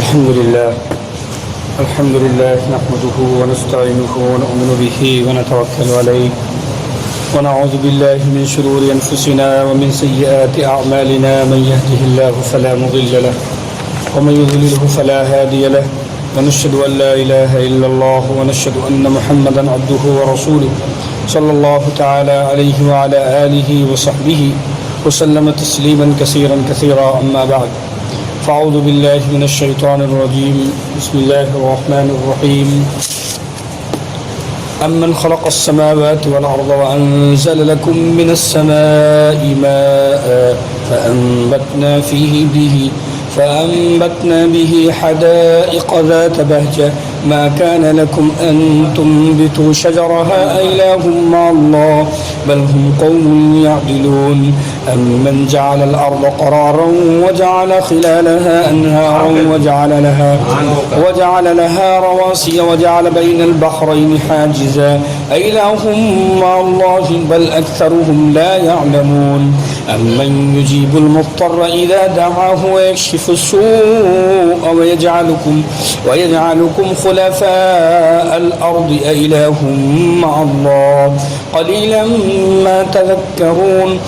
الحمد لله نحمده ونستعينه ونؤمن به ونتوكل عليه ونعوذ بالله من شرور أنفسنا ومن سيئات أعمالنا من يهده الله فلا مضل له ومن يضلله فلا هادي له ونشهد أن لا إله إلا الله ونشهد أن محمدا عبده ورسوله صلى الله تعالى عليه وعلى آله وصحبه وسلم تسليما كثيرا أما بعد فأعوذ بالله من الشيطان الرجيم بسم الله الرحمن الرحيم أمن خلق السماوات والأرض وأنزل لكم من السماء ماء فأنبتنا به حدائق ذات بهجة ما كان لكم أن تنبتوا شجرها أإله مع الله بل هم قوم يعدلون أمن جعل الأرض قرارا وجعل خلالها أنهارا وجعل لها رواسي وجعل بين البحرين حاجزا أإله مع الله بل أكثرهم لا يعلمون أمن يجيب المضطر إذا دعاه ويكشف السوء ويجعلكم خلفاء الأرض أإله مع الله قليلا ما تذكرون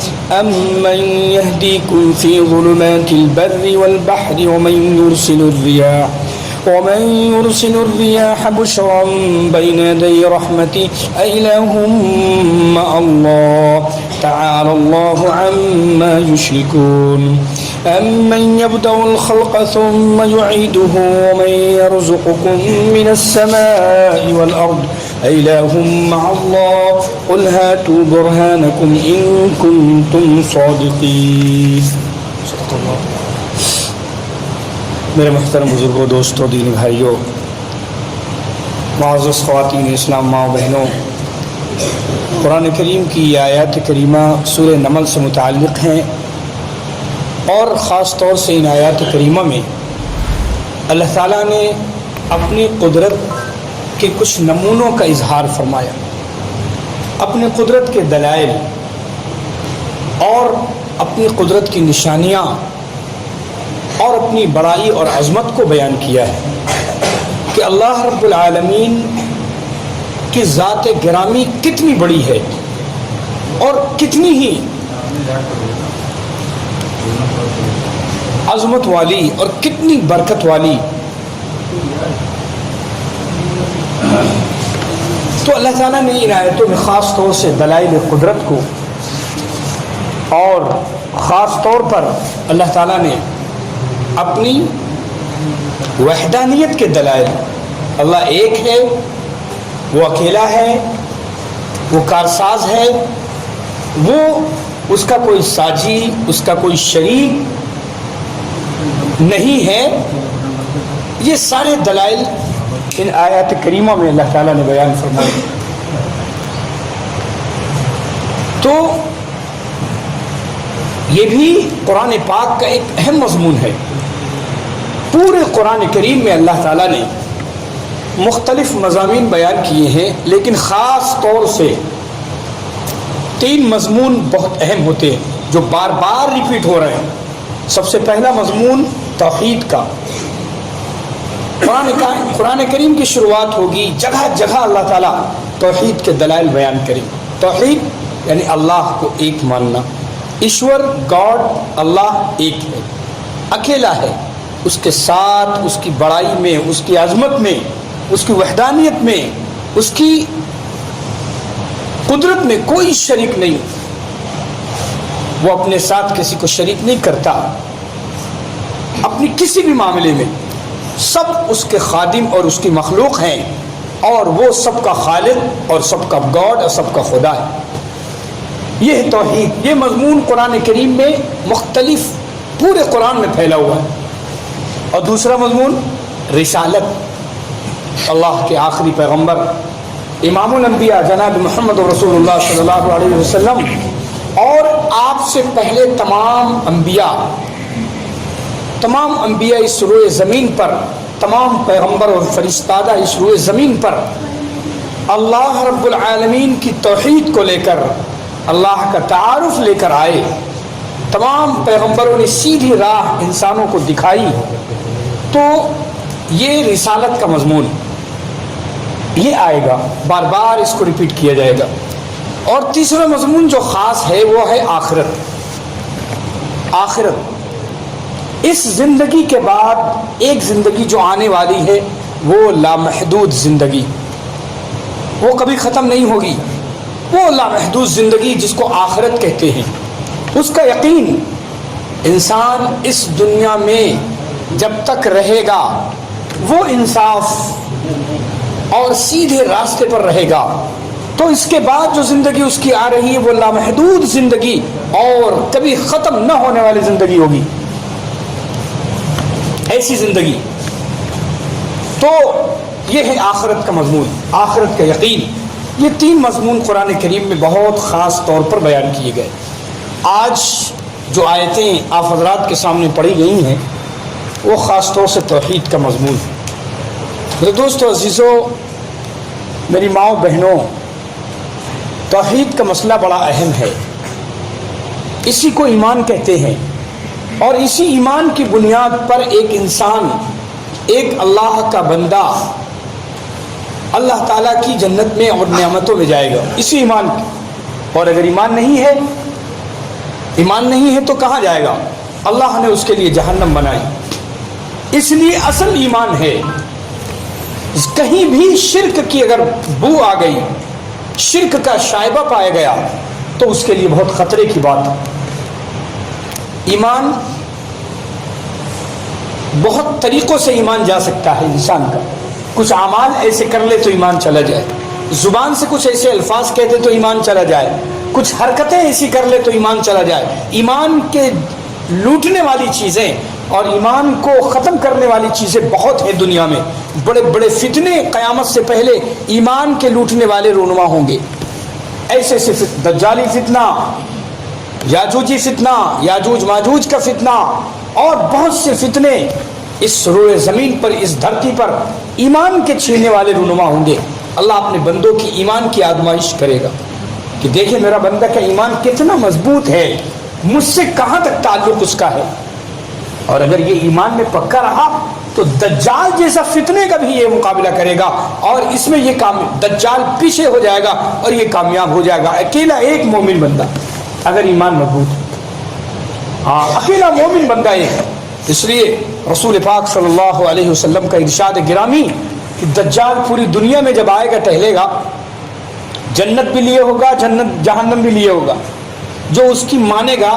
أمن يهديكم في ظلمات البر والبحر ومن يرسل الرياح بشرا بين يدي رحمته أإله مع الله تعالى الله عما يشركون أمن يبدأ الخلق ثم يعيده ومن يرزقكم من السماء والأرض أإله مع الله قل هاتوا برهانكم إن كنتم صادقين. میرے محترم بزرگوں، دوستوں، دینی بھائیوں، معزز خواتین اسلام، ماں و بہنوں، قرآن کریم کی یہ آیات کریمہ سورہ نمل سے متعلق ہیں، اور خاص طور سے ان آیات کریمہ میں اللہ تعالیٰ نے اپنی قدرت کے کچھ نمونوں کا اظہار فرمایا، اپنی قدرت کے دلائل اور اپنی قدرت کی نشانیاں اور اپنی بڑائی اور عظمت کو بیان کیا ہے کہ اللہ رب العالمین کی ذات گرامی کتنی بڑی ہے اور کتنی ہی عظمت والی اور کتنی برکت والی. تو اللہ تعالیٰ نے ان آیتوں میں خاص طور سے دلائل قدرت کو اور خاص طور پر اللہ تعالیٰ نے اپنی وحدانیت کے دلائل، اللہ ایک ہے، وہ اکیلا ہے، وہ کارساز ہے، وہ اس کا کوئی ساجی، اس کا کوئی شریک نہیں ہے، یہ سارے دلائل ان آیات کریمہ میں اللہ تعالیٰ نے بیان فرمائے. تو یہ بھی قرآن پاک کا ایک اہم مضمون ہے. پورے قرآن کریم میں اللہ تعالیٰ نے مختلف مضامین بیان کیے ہیں، لیکن خاص طور سے 3 مضمون بہت اہم ہوتے ہیں جو بار بار ریپیٹ ہو رہے ہیں. سب سے پہلا مضمون توحید کا. قرآن کریم کی شروعات ہوگی، جگہ جگہ اللہ تعالیٰ توحید کے دلائل بیان کریں. توحید یعنی اللہ کو ایک ماننا. ایشور، گاڈ، اللہ ایک ہے، اکیلا ہے، اس کے ساتھ، اس کی بڑائی میں، اس کی عظمت میں، اس کی وحدانیت میں، اس کی قدرت میں کوئی شریک نہیں. وہ اپنے ساتھ کسی کو شریک نہیں کرتا. اپنی کسی بھی معاملے میں سب اس کے خادم اور اس کی مخلوق ہیں، اور وہ سب کا خالق اور سب کا گاڈ اور سب کا خدا ہے. یہ ہے توحید. یہ مضمون قرآن کریم میں مختلف پورے قرآن میں پھیلا ہوا ہے. اور دوسرا مضمون رسالت. اللہ کے آخری پیغمبر امام الانبیاء جناب محمد رسول اللہ صلی اللہ علیہ وسلم اور آپ سے پہلے تمام انبیاء اس روئے زمین پر، تمام پیغمبر اور فرشتادہ اس روئے زمین پر اللہ رب العالمین کی توحید کو لے کر، اللہ کا تعارف لے کر آئے. تمام پیغمبروں نے سیدھی راہ انسانوں کو دکھائی. تو یہ رسالت کا مضمون یہ آئے گا، بار بار اس کو ریپیٹ کیا جائے گا. اور تیسرا مضمون جو خاص ہے وہ ہے آخرت. آخرت، اس زندگی کے بعد ایک زندگی جو آنے والی ہے وہ لامحدود زندگی، وہ کبھی ختم نہیں ہوگی. وہ لامحدود زندگی جس کو آخرت کہتے ہیں، اس کا یقین انسان اس دنیا میں جب تک رہے گا وہ انصاف اور سیدھے راستے پر رہے گا، تو اس کے بعد جو زندگی اس کی آ رہی ہے وہ لامحدود زندگی اور کبھی ختم نہ ہونے والی زندگی ہوگی. ایسی زندگی. تو یہ ہے آخرت کا مضمون، آخرت کا یقین. یہ تین مضمون قرآن کریم میں بہت خاص طور پر بیان کیے گئے. آج جو آیتیں آپ حضرات کے سامنے پڑھی گئی ہیں وہ خاص طور سے توحید کا مضمون. میرے دوستو عزیزو، میری ماؤں بہنوں، توحید کا مسئلہ بڑا اہم ہے. اسی کو ایمان کہتے ہیں، اور اسی ایمان کی بنیاد پر ایک انسان، ایک اللہ کا بندہ اللہ تعالیٰ کی جنت میں اور نعمتوں میں جائے گا، اسی ایمان کی. اور اگر ایمان نہیں ہے تو کہاں جائے گا؟ اللہ نے اس کے لیے جہنم بنائی. اس لیے اصل ایمان ہے. کہیں بھی شرک کی اگر بو آ گئی، شرک کا شائبہ پایا گیا تو اس کے لیے بہت خطرے کی بات ہے. ایمان بہت طریقوں سے ایمان جا سکتا ہے انسان کا. کچھ اعمال ایسے کر لے تو ایمان چلا جائے، زبان سے کچھ ایسے الفاظ کہہ دے تو ایمان چلا جائے، کچھ حرکتیں ایسی کر لے تو ایمان چلا جائے. ایمان کے لوٹنے والی چیزیں اور ایمان کو ختم کرنے والی چیزیں بہت ہیں دنیا میں. بڑے بڑے فتنے قیامت سے پہلے ایمان کے لوٹنے والے رونما ہوں گے. ایسے دجالی فتنہ، یاجوجی فتنہ، یاجوج ماجوج کا فتنہ، اور بہت سے فتنے اس روئے زمین پر، اس دھرتی پر ایمان کے چھیننے والے رونما ہوں گے. اللہ اپنے بندوں کی ایمان کی آزمائش کرے گا کہ دیکھیں میرا بندہ کا ایمان کتنا مضبوط ہے، مجھ سے کہاں تک تعلق اس کا ہے. اور اگر یہ ایمان میں پکا رہا تو دجال جیسا فتنے کا بھی یہ مقابلہ کرے گا، اور اس میں یہ دجال پیچھے ہو جائے گا اور یہ کامیاب ہو جائے گا. اکیلا ایک مومن بندہ اگر ایمان مضبوط ہے، اکیلا مومن بندہ ایک. اس لیے رسول پاک صلی اللہ علیہ وسلم کا ارشاد گرامی کہ دجال پوری دنیا میں جب آئے گا ٹہلے گا، جنت بھی لیے ہوگا، جہنم بھی لیے ہوگا. جو اس کی مانے گا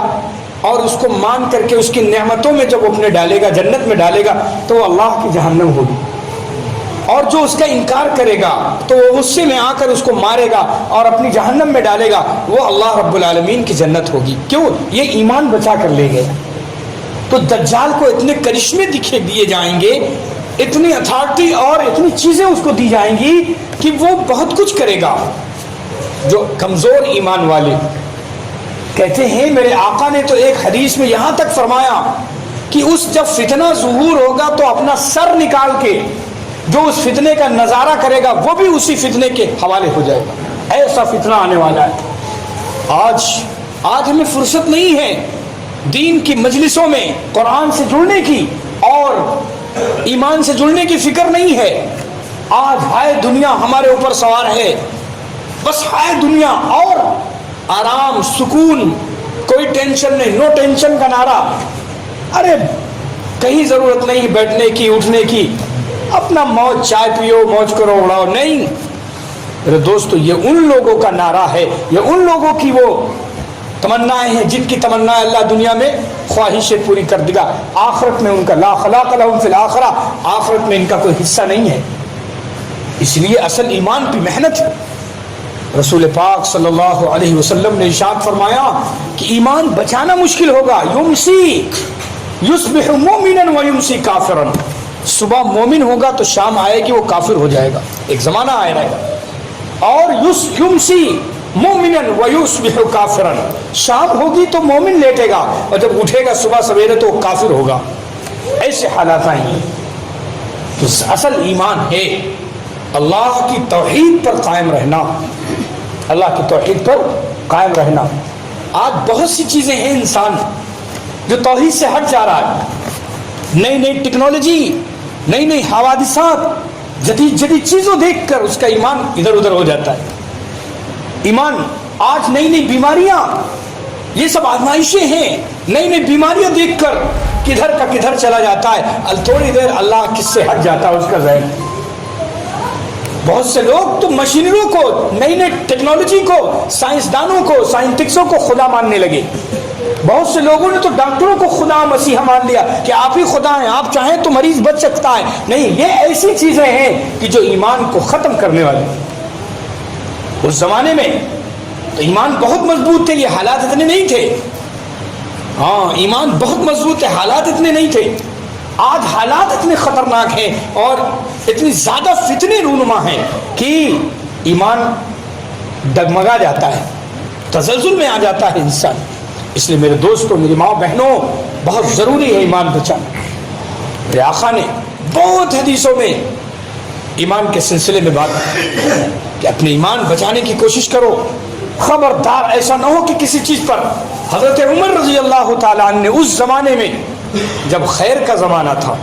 اور اس کو مان کر کے اس کی نعمتوں میں جب اپنے ڈالے گا، جنت میں ڈالے گا، تو وہ اللہ کی جہنم ہوگی. اور جو اس کا انکار کرے گا تو وہ غصے میں آ کر اس کو مارے گا اور اپنی جہنم میں ڈالے گا، وہ اللہ رب العالمین کی جنت ہوگی. کیوں؟ یہ ایمان بچا کر لے گیا. تو دجال کو اتنے کرشمے دیے جائیں گے، اتنی اتھارٹی اور اتنی چیزیں اس کو دی جائیں گی کہ وہ بہت کچھ کرے گا. جو کمزور ایمان والے کہتے ہیں، میرے آقا نے تو ایک حدیث میں یہاں تک فرمایا کہ اس جب فتنہ ظہور ہوگا تو اپنا سر نکال کے جو اس فتنے کا نظارہ کرے گا وہ بھی اسی فتنے کے حوالے ہو جائے گا. ایسا فتنہ آنے والا ہے. آج ہمیں فرصت نہیں ہے دین کی مجلسوں میں قرآن سے جڑنے کی اور ایمان سے جڑنے کی فکر نہیں ہے. آج ہائے دنیا ہمارے اوپر سوار ہے، بس ہائے دنیا اور آرام سکون، کوئی ٹینشن نہیں، نو ٹینشن کا نعرہ. ارے کہیں ضرورت نہیں بیٹھنے کی اٹھنے کی، اپنا موج چائے پیو، موج کرو، اڑاؤ. نہیں میرے دوستو، یہ ان لوگوں کا نعرہ ہے، یہ ان لوگوں کی وہ تمنائیں ہیں جن کی تمنا اللہ دنیا میں خواہشیں پوری کر دے گا. آخرت میں ان کا لا خلاق لهم فی الآخرہ، آخرت میں ان کا کوئی حصہ نہیں ہے. اس لیے اصل ایمان پہ محنت ہے. رسول پاک صلی اللہ علیہ وسلم نے ارشاد فرمایا کہ ایمان بچانا مشکل ہوگا. یصبح مومنا ویمسی کافرا، صبح مومن ہوگا تو شام آئے کہ وہ کافر ہو جائے گا. ایک زمانہ آئے گا. اور یمسی مومنا ویصبح کافرا، شام ہوگی تو مومن لیٹے گا اور جب اٹھے گا صبح سویرے تو وہ کافر ہوگا. ایسے حالات آئیں گے. تو اصل ایمان ہے اللہ کی توحید پر قائم رہنا، اللہ کی توحید پر قائم رہنا. آج بہت سی چیزیں ہیں انسان جو توحید سے ہٹ جا رہا ہے. نئی نئی ٹیکنالوجی نئی نئی حوادثات، جدید جدید چیزوں دیکھ کر اس کا ایمان ادھر ادھر ہو جاتا ہے. ایمان آج نئی نئی بیماریاں، یہ سب آزمائشیں ہیں. نئی نئی بیماریاں دیکھ کر کدھر کا کدھر چلا جاتا ہے. تھوڑی دیر اللہ کس سے ہٹ جاتا ہے اس کا ذہن. بہت سے لوگ تو مشینروں کو، نئی نئی ٹیکنالوجی کو، سائنسدانوں کو، سائنٹسٹوں کو خدا ماننے لگے. بہت سے لوگوں نے تو ڈاکٹروں کو خدا مسیحا مان لیا کہ آپ ہی خدا ہیں، آپ چاہیں تو مریض بچ سکتا ہے. نہیں، یہ ایسی چیزیں ہیں کہ جو ایمان کو ختم کرنے والی. اس زمانے میں تو ایمان بہت مضبوط تھے، یہ حالات اتنے نہیں تھے. ہاں، ایمان بہت مضبوط تھے، حالات اتنے نہیں تھے. آج حالات اتنے خطرناک ہیں اور اتنی زیادہ فتنے رونما ہیں کہ ایمان ڈگمگا جاتا ہے، تزلزل میں آ جاتا ہے انسان. اس لیے میرے دوستوں، میری ماں بہنوں، بہت ضروری ہے ایمان بچانا. میرے آقا نے بہت حدیثوں میں ایمان کے سلسلے میں بات کہ اپنے ایمان بچانے کی کوشش کرو. خبردار ایسا نہ ہو کہ کسی چیز پر. حضرت عمر رضی اللہ تعالیٰ عنہ نے اس زمانے میں جب خیر کا زمانہ تھا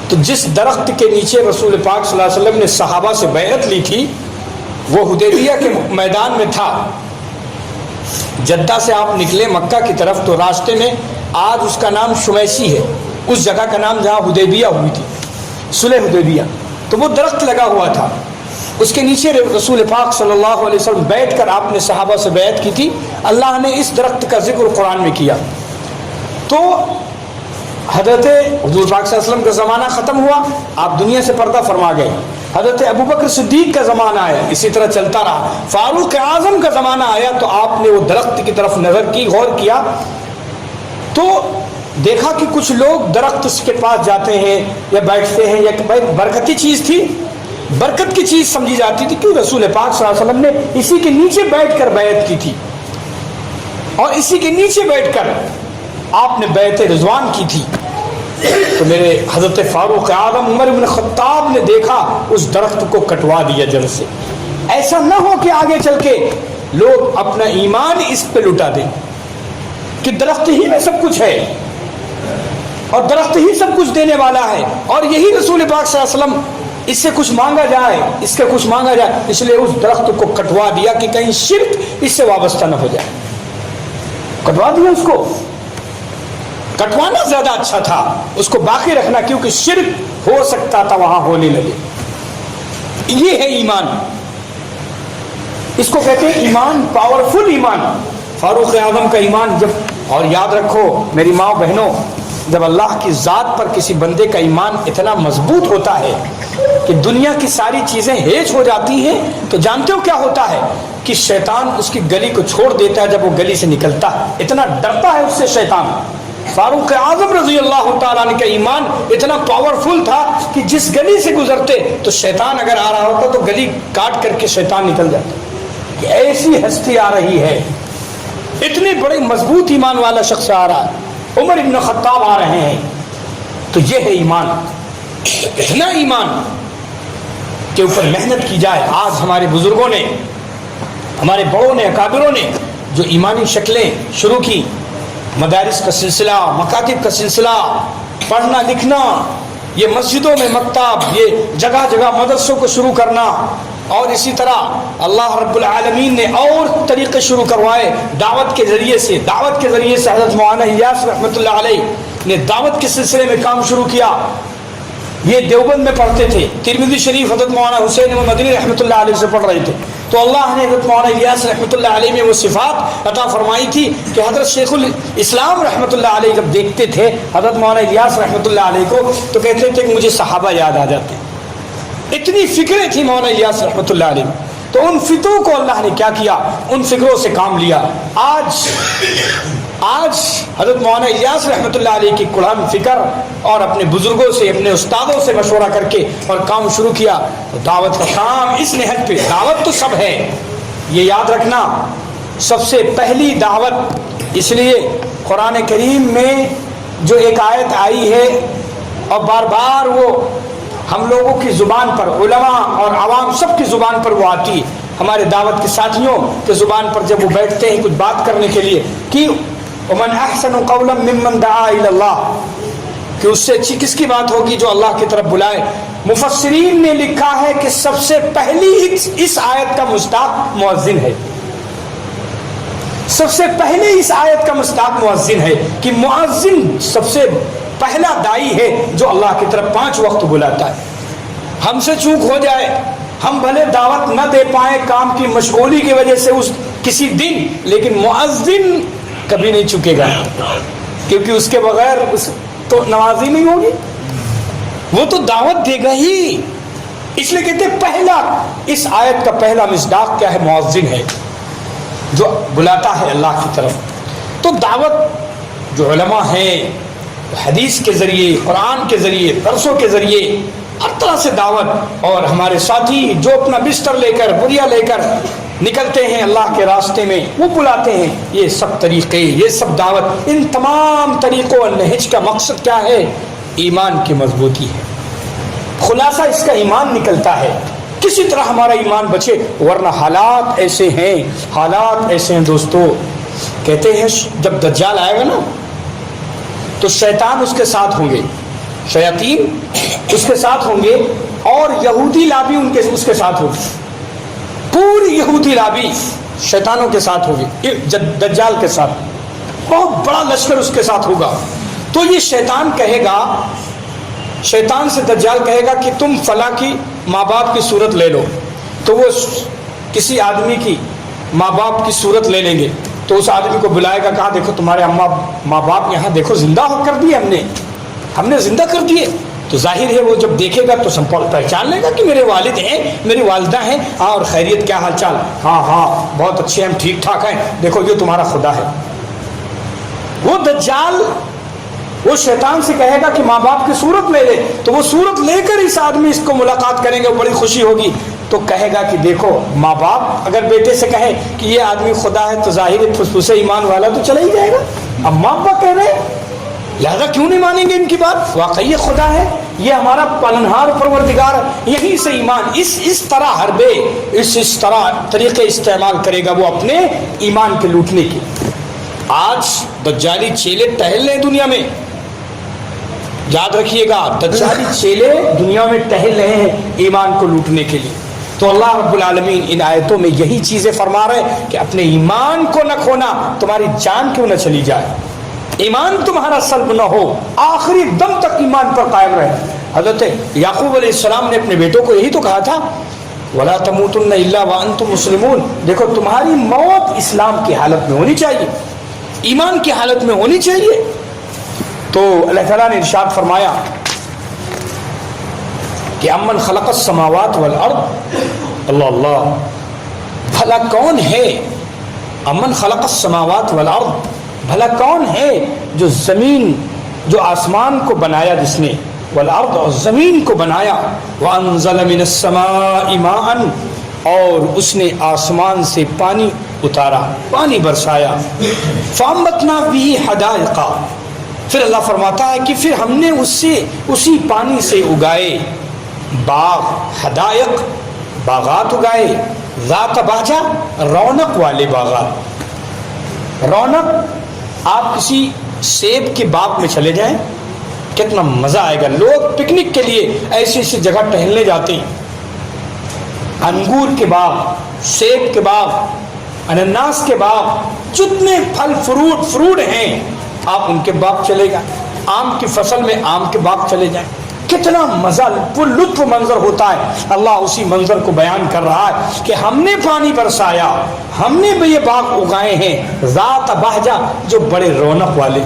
تو جس درخت کے نیچے رسول پاک صلی اللہ علیہ وسلم نے صحابہ سے بیعت لی تھی وہ حدیبیہ کے میدان میں تھا. جدہ سے آپ نکلے مکہ کی طرف تو راستے میں آج اس کا نام شمیسی ہے، اس جگہ کا نام جہاں حدیبیہ ہوئی تھی، صلح حدیبیہ. تو وہ درخت لگا ہوا تھا، اس کے نیچے رسول پاک صلی اللہ علیہ وسلم بیٹھ کر آپ نے صحابہ سے بیعت کی تھی. اللہ نے اس درخت کا ذکر قرآن میں کیا. تو حضرت حضور پاک صلی اللہ علیہ وسلم کا زمانہ ختم ہوا، آپ دنیا سے پردہ فرما گئے. حضرت ابوبکر صدیق کا زمانہ آیا، اسی طرح چلتا رہا. فاروق اعظم کا زمانہ آیا تو آپ نے وہ درخت کی طرف نظر کی، غور کیا تو دیکھا کہ کچھ لوگ درخت کے پاس جاتے ہیں یا بیٹھتے ہیں. یا برکتی چیز تھی، برکت کی چیز سمجھی جاتی تھی کہ رسول پاک صلی اللہ علیہ وسلم نے اسی کے نیچے بیٹھ کر بیعت کی تھی اور اسی کے نیچے بیٹھ کر آپ نے بیعت رضوان کی تھی. تو میرے حضرت فاروق اعظم عمر بن خطاب نے دیکھا اس درخت کو کٹوا دیا جڑ سے. ایسا نہ ہو کہ آگے چل کے لوگ اپنا ایمان اس پہ لٹا دیں کہ درخت ہی میں سب کچھ ہے اور درخت ہی سب کچھ دینے والا ہے اور یہی رسول پاک صلی اللہ علیہ وسلم، اس سے کچھ مانگا جائے، اس سے کچھ مانگا جائے. اس لیے اس درخت کو کٹوا دیا کہ کہیں شرک اس سے وابستہ نہ ہو جائے. کٹوا دیا، اس کو کٹوانا زیادہ اچھا تھا، اس کو باقی رکھنا، کیونکہ شرک ہو سکتا تھا وہاں ہونے لگے. یہ ہے ایمان، اس کو کہتے ہیں ایمان، پاورفل ایمان. فاروق اعظم کا ایمان جب، اور یاد رکھو میری ماں بہنوں، جب اللہ کی ذات پر کسی بندے کا ایمان اتنا مضبوط ہوتا ہے کہ دنیا کی ساری چیزیں ہیج ہو جاتی ہیں تو جانتے ہو کیا ہوتا ہے کہ شیطان اس کی گلی کو چھوڑ دیتا ہے. جب وہ گلی سے نکلتا ہے اتنا ڈرتا ہے اس سے شیطان. فاروق اعظم رضی اللہ تعالیٰ عنہ کا ایمان اتنا پاورفل تھا کہ جس گلی سے گزرتے تو شیطان اگر آ رہا ہوتا تو گلی کاٹ کر کے شیطان نکل جاتا. ایسی ہستی آ رہی ہے، اتنے بڑے مضبوط ایمان والا شخص آ رہا ہے، عمر ابن خطاب آ رہے ہیں. تو یہ ہے ایمان، اتنا ایمان کے اوپر محنت کی جائے. آج ہمارے بزرگوں نے، ہمارے بڑوں نے، اکابروں نے جو ایمانی شکلیں شروع کی، مدارس کا سلسلہ، مکاتب کا سلسلہ، پڑھنا لکھنا، یہ مسجدوں میں مکتب، یہ جگہ جگہ مدرسوں کو شروع کرنا، اور اسی طرح اللہ رب العالمین نے اور طریقے شروع کروائے دعوت کے ذریعے سے. دعوت کے ذریعے سے حضرت مولانا الیاس رحمۃ اللہ علیہ نے دعوت کے سلسلے میں کام شروع کیا. یہ دیوبند میں پڑھتے تھے، ترمذی شریف حضرت مولانا حسین مدنی رحمۃ اللہ علیہ سے پڑھ رہے تھے. تو اللہ نے حضرت مولانا الیاس رحمۃ اللہ علیہ میں وہ صفات عطا فرمائی تھی کہ حضرت شیخ الاسلام رحمۃ اللہ علیہ جب دیکھتے تھے حضرت مولانا الیاس رحمۃ اللہ علیہ کو تو کہتے تھے کہ مجھے صحابہ یاد آ جاتے. اتنی فکریں تھی مولانا الیاس رحمۃ اللہ علیہ. تو ان فکروں کو اللہ نے کیا کیا، ان فکروں سے کام لیا. آج حضرت مولانا الیاس رحمۃ اللہ علیہ کی قرآن فکر اور اپنے بزرگوں سے، اپنے استادوں سے مشورہ کر کے اور کام شروع کیا. تو دعوت کا کام اس نہج پہ، دعوت تو سب ہے، یہ یاد رکھنا، سب سے پہلی دعوت. اس لیے قرآن کریم میں جو ایک آیت آئی ہے اور بار بار وہ ہم لوگوں کی زبان پر، علماء اور عوام سب کی زبان پر وہ آتی ہے، ہمارے دعوت کے ساتھیوں کے زبان پر جب وہ بیٹھتے ہیں کچھ بات کرنے کے لیے کہ وَمَنْ أَحْسَنُ قَوْلًا مِّمَّنْ دَعَا إِلَى اللَّهِ، کہ اس سے اچھی کس کی بات ہوگی جو اللہ کی طرف بلائے. مفسرین نے لکھا ہے کہ سب سے پہلی اس آیت کا مصداق مؤذن ہے. سب سے پہلے اس آیت کا مصداق مؤذن ہے کہ مؤذن سب سے پہلا دائی ہے جو اللہ کی طرف 5 وقت بلاتا ہے. ہم سے چوک ہو جائے, ہم بھلے دعوت نہ دے پائیں کام کی مشغولی کی وجہ سے اس کسی دن, لیکن مؤذن کبھی نہیں چکے گا, کیونکہ اس کے بغیر اس تو نمازی نہیں ہوگی, وہ تو دعوت دے گا ہی. اس لیے کہتے ہیں پہلا, اس آیت کا پہلا مصداق کیا ہے؟ مؤذن ہے جو بلاتا ہے اللہ کی طرف. تو دعوت جو علماء ہیں حدیث کے ذریعے, قرآن کے ذریعے, درسوں کے ذریعے, ہر طرح سے دعوت, اور ہمارے ساتھی جو اپنا بستر لے کر, بوریا لے کر نکلتے ہیں اللہ کے راستے میں, وہ بلاتے ہیں. یہ سب طریقے, یہ سب دعوت, ان تمام طریقوں اور نہج کا مقصد کیا ہے؟ ایمان کی مضبوطی ہے. خلاصہ اس کا ایمان نکلتا ہے. کسی طرح ہمارا ایمان بچے, ورنہ حالات ایسے ہیں, حالات ایسے ہیں دوستو. کہتے ہیں جب دجال آئے گا نا تو شیطان اس کے ساتھ ہوں گے, شیاطین اس کے ساتھ ہوں گے, اور یہودی لابی اس کے ساتھ ہوگی. پوری یہودی لابی شیطانوں کے ساتھ ہوگی, دجال کے ساتھ. بہت بڑا لشکر اس کے ساتھ ہوگا. تو یہ شیطان کہے گا, شیطان سے دجال کہے گا کہ تم فلاں کی ماں باپ کی صورت لے لو. تو وہ کسی آدمی کی ماں باپ کی صورت لے لیں گے. تو اس آدمی کو بلائے گا, کہا دیکھو تمہارے ماں باپ یہاں دیکھو زندہ ہو کر دیے, ہم نے زندہ کر دیے. تو ظاہر ہے وہ جب دیکھے گا تو پہچان لے گا کہ میرے والد ہیں, میری والدہ ہیں. ہاں, اور خیریت, کیا حال چال؟ ہاں بہت اچھے, ہم ٹھیک ٹھاک ہیں, دیکھو یہ تمہارا خدا ہے. وہ دجال وہ شیطان سے کہے گا کہ ماں باپ کی صورت لے لے. تو وہ صورت لے کر اس آدمی اس کو ملاقات کریں گے, بڑی خوشی ہوگی. تو کہے گا کہ دیکھو ماں باپ اگر بیٹے سے کہے کہ یہ آدمی خدا ہے تو ظاہر پھسپھسے ایمان والا تو چلا ہی جائے گا. اب ماں باپ کہہ رہے ہیں, لہذا کیوں نہیں مانیں گے ان کی بات؟ واقعی یہ خدا ہے, یہ ہمارا پالنہار پروردگار ہے. یہیں سے ایمان اس طرح حربے, اس طرح طریقے استعمال کرے گا وہ اپنے ایمان کے لوٹنے کی. آج دجالی چیلے ٹہل رہے دنیا میں, یاد رکھیے گا, دجالی چیلے دنیا میں ٹہل رہے ہیں ایمان کو لوٹنے کے لیے. تو اللہ رب العالمین ان آیتوں میں یہی چیزیں فرما رہے ہیں کہ اپنے ایمان کو نہ کھونا, تمہاری جان کیوں نہ چلی جائے, ایمان تمہارا سلب نہ ہو, آخری دم تک ایمان پر قائم رہے. حضرت یعقوب علیہ السلام نے اپنے بیٹوں کو یہی تو کہا تھا, وَلَا تَمُوتُنَّ إِلَّا وَأَنْتُمْ مُسْلِمُونَ. دیکھو تمہاری موت اسلام کی حالت میں ہونی چاہیے, ایمان کی حالت میں ہونی چاہیے. تو اللہ تعالیٰ نے ارشاد فرمایا کہ امن خلق السماوات والارض, اللہ بھلا کون ہے, امن خلق السماوات والارض, بھلا کون ہے جو زمین, جو آسمان کو بنایا جس نے, والارض, اور زمین کو بنایا, وانزل من السماء ماء, اور اس نے آسمان سے پانی اتارا, پانی برسایا, فانبتنا به حدائق. پھر اللہ فرماتا ہے کہ پھر ہم نے اسی پانی سے اگائے باغ, حدائق, باغات اگائے, ذات بہجہ, رونق والے باغات. رونق, آپ کسی سیب کے باغ میں چلے جائیں, کتنا مزہ آئے گا. لوگ پکنک کے لیے ایسی ایسی جگہ ٹہلنے جاتے ہیں. انگور کے باغ, سیب کے باغ, انناس کے باغ, جتنے پھل فروٹ ہیں آپ ان کے باغ چلے گا. آم کی فصل میں آم کے باغ چلے جائیں, کتنا مزہ, وہ لطف منظر ہوتا ہے. اللہ اسی منظر کو بیان کر رہا ہے کہ ہم نے پانی برسایا, ہم نے بھی یہ باغ اگائے ہیں, ذات بہجہ, جو بڑے رونق والے.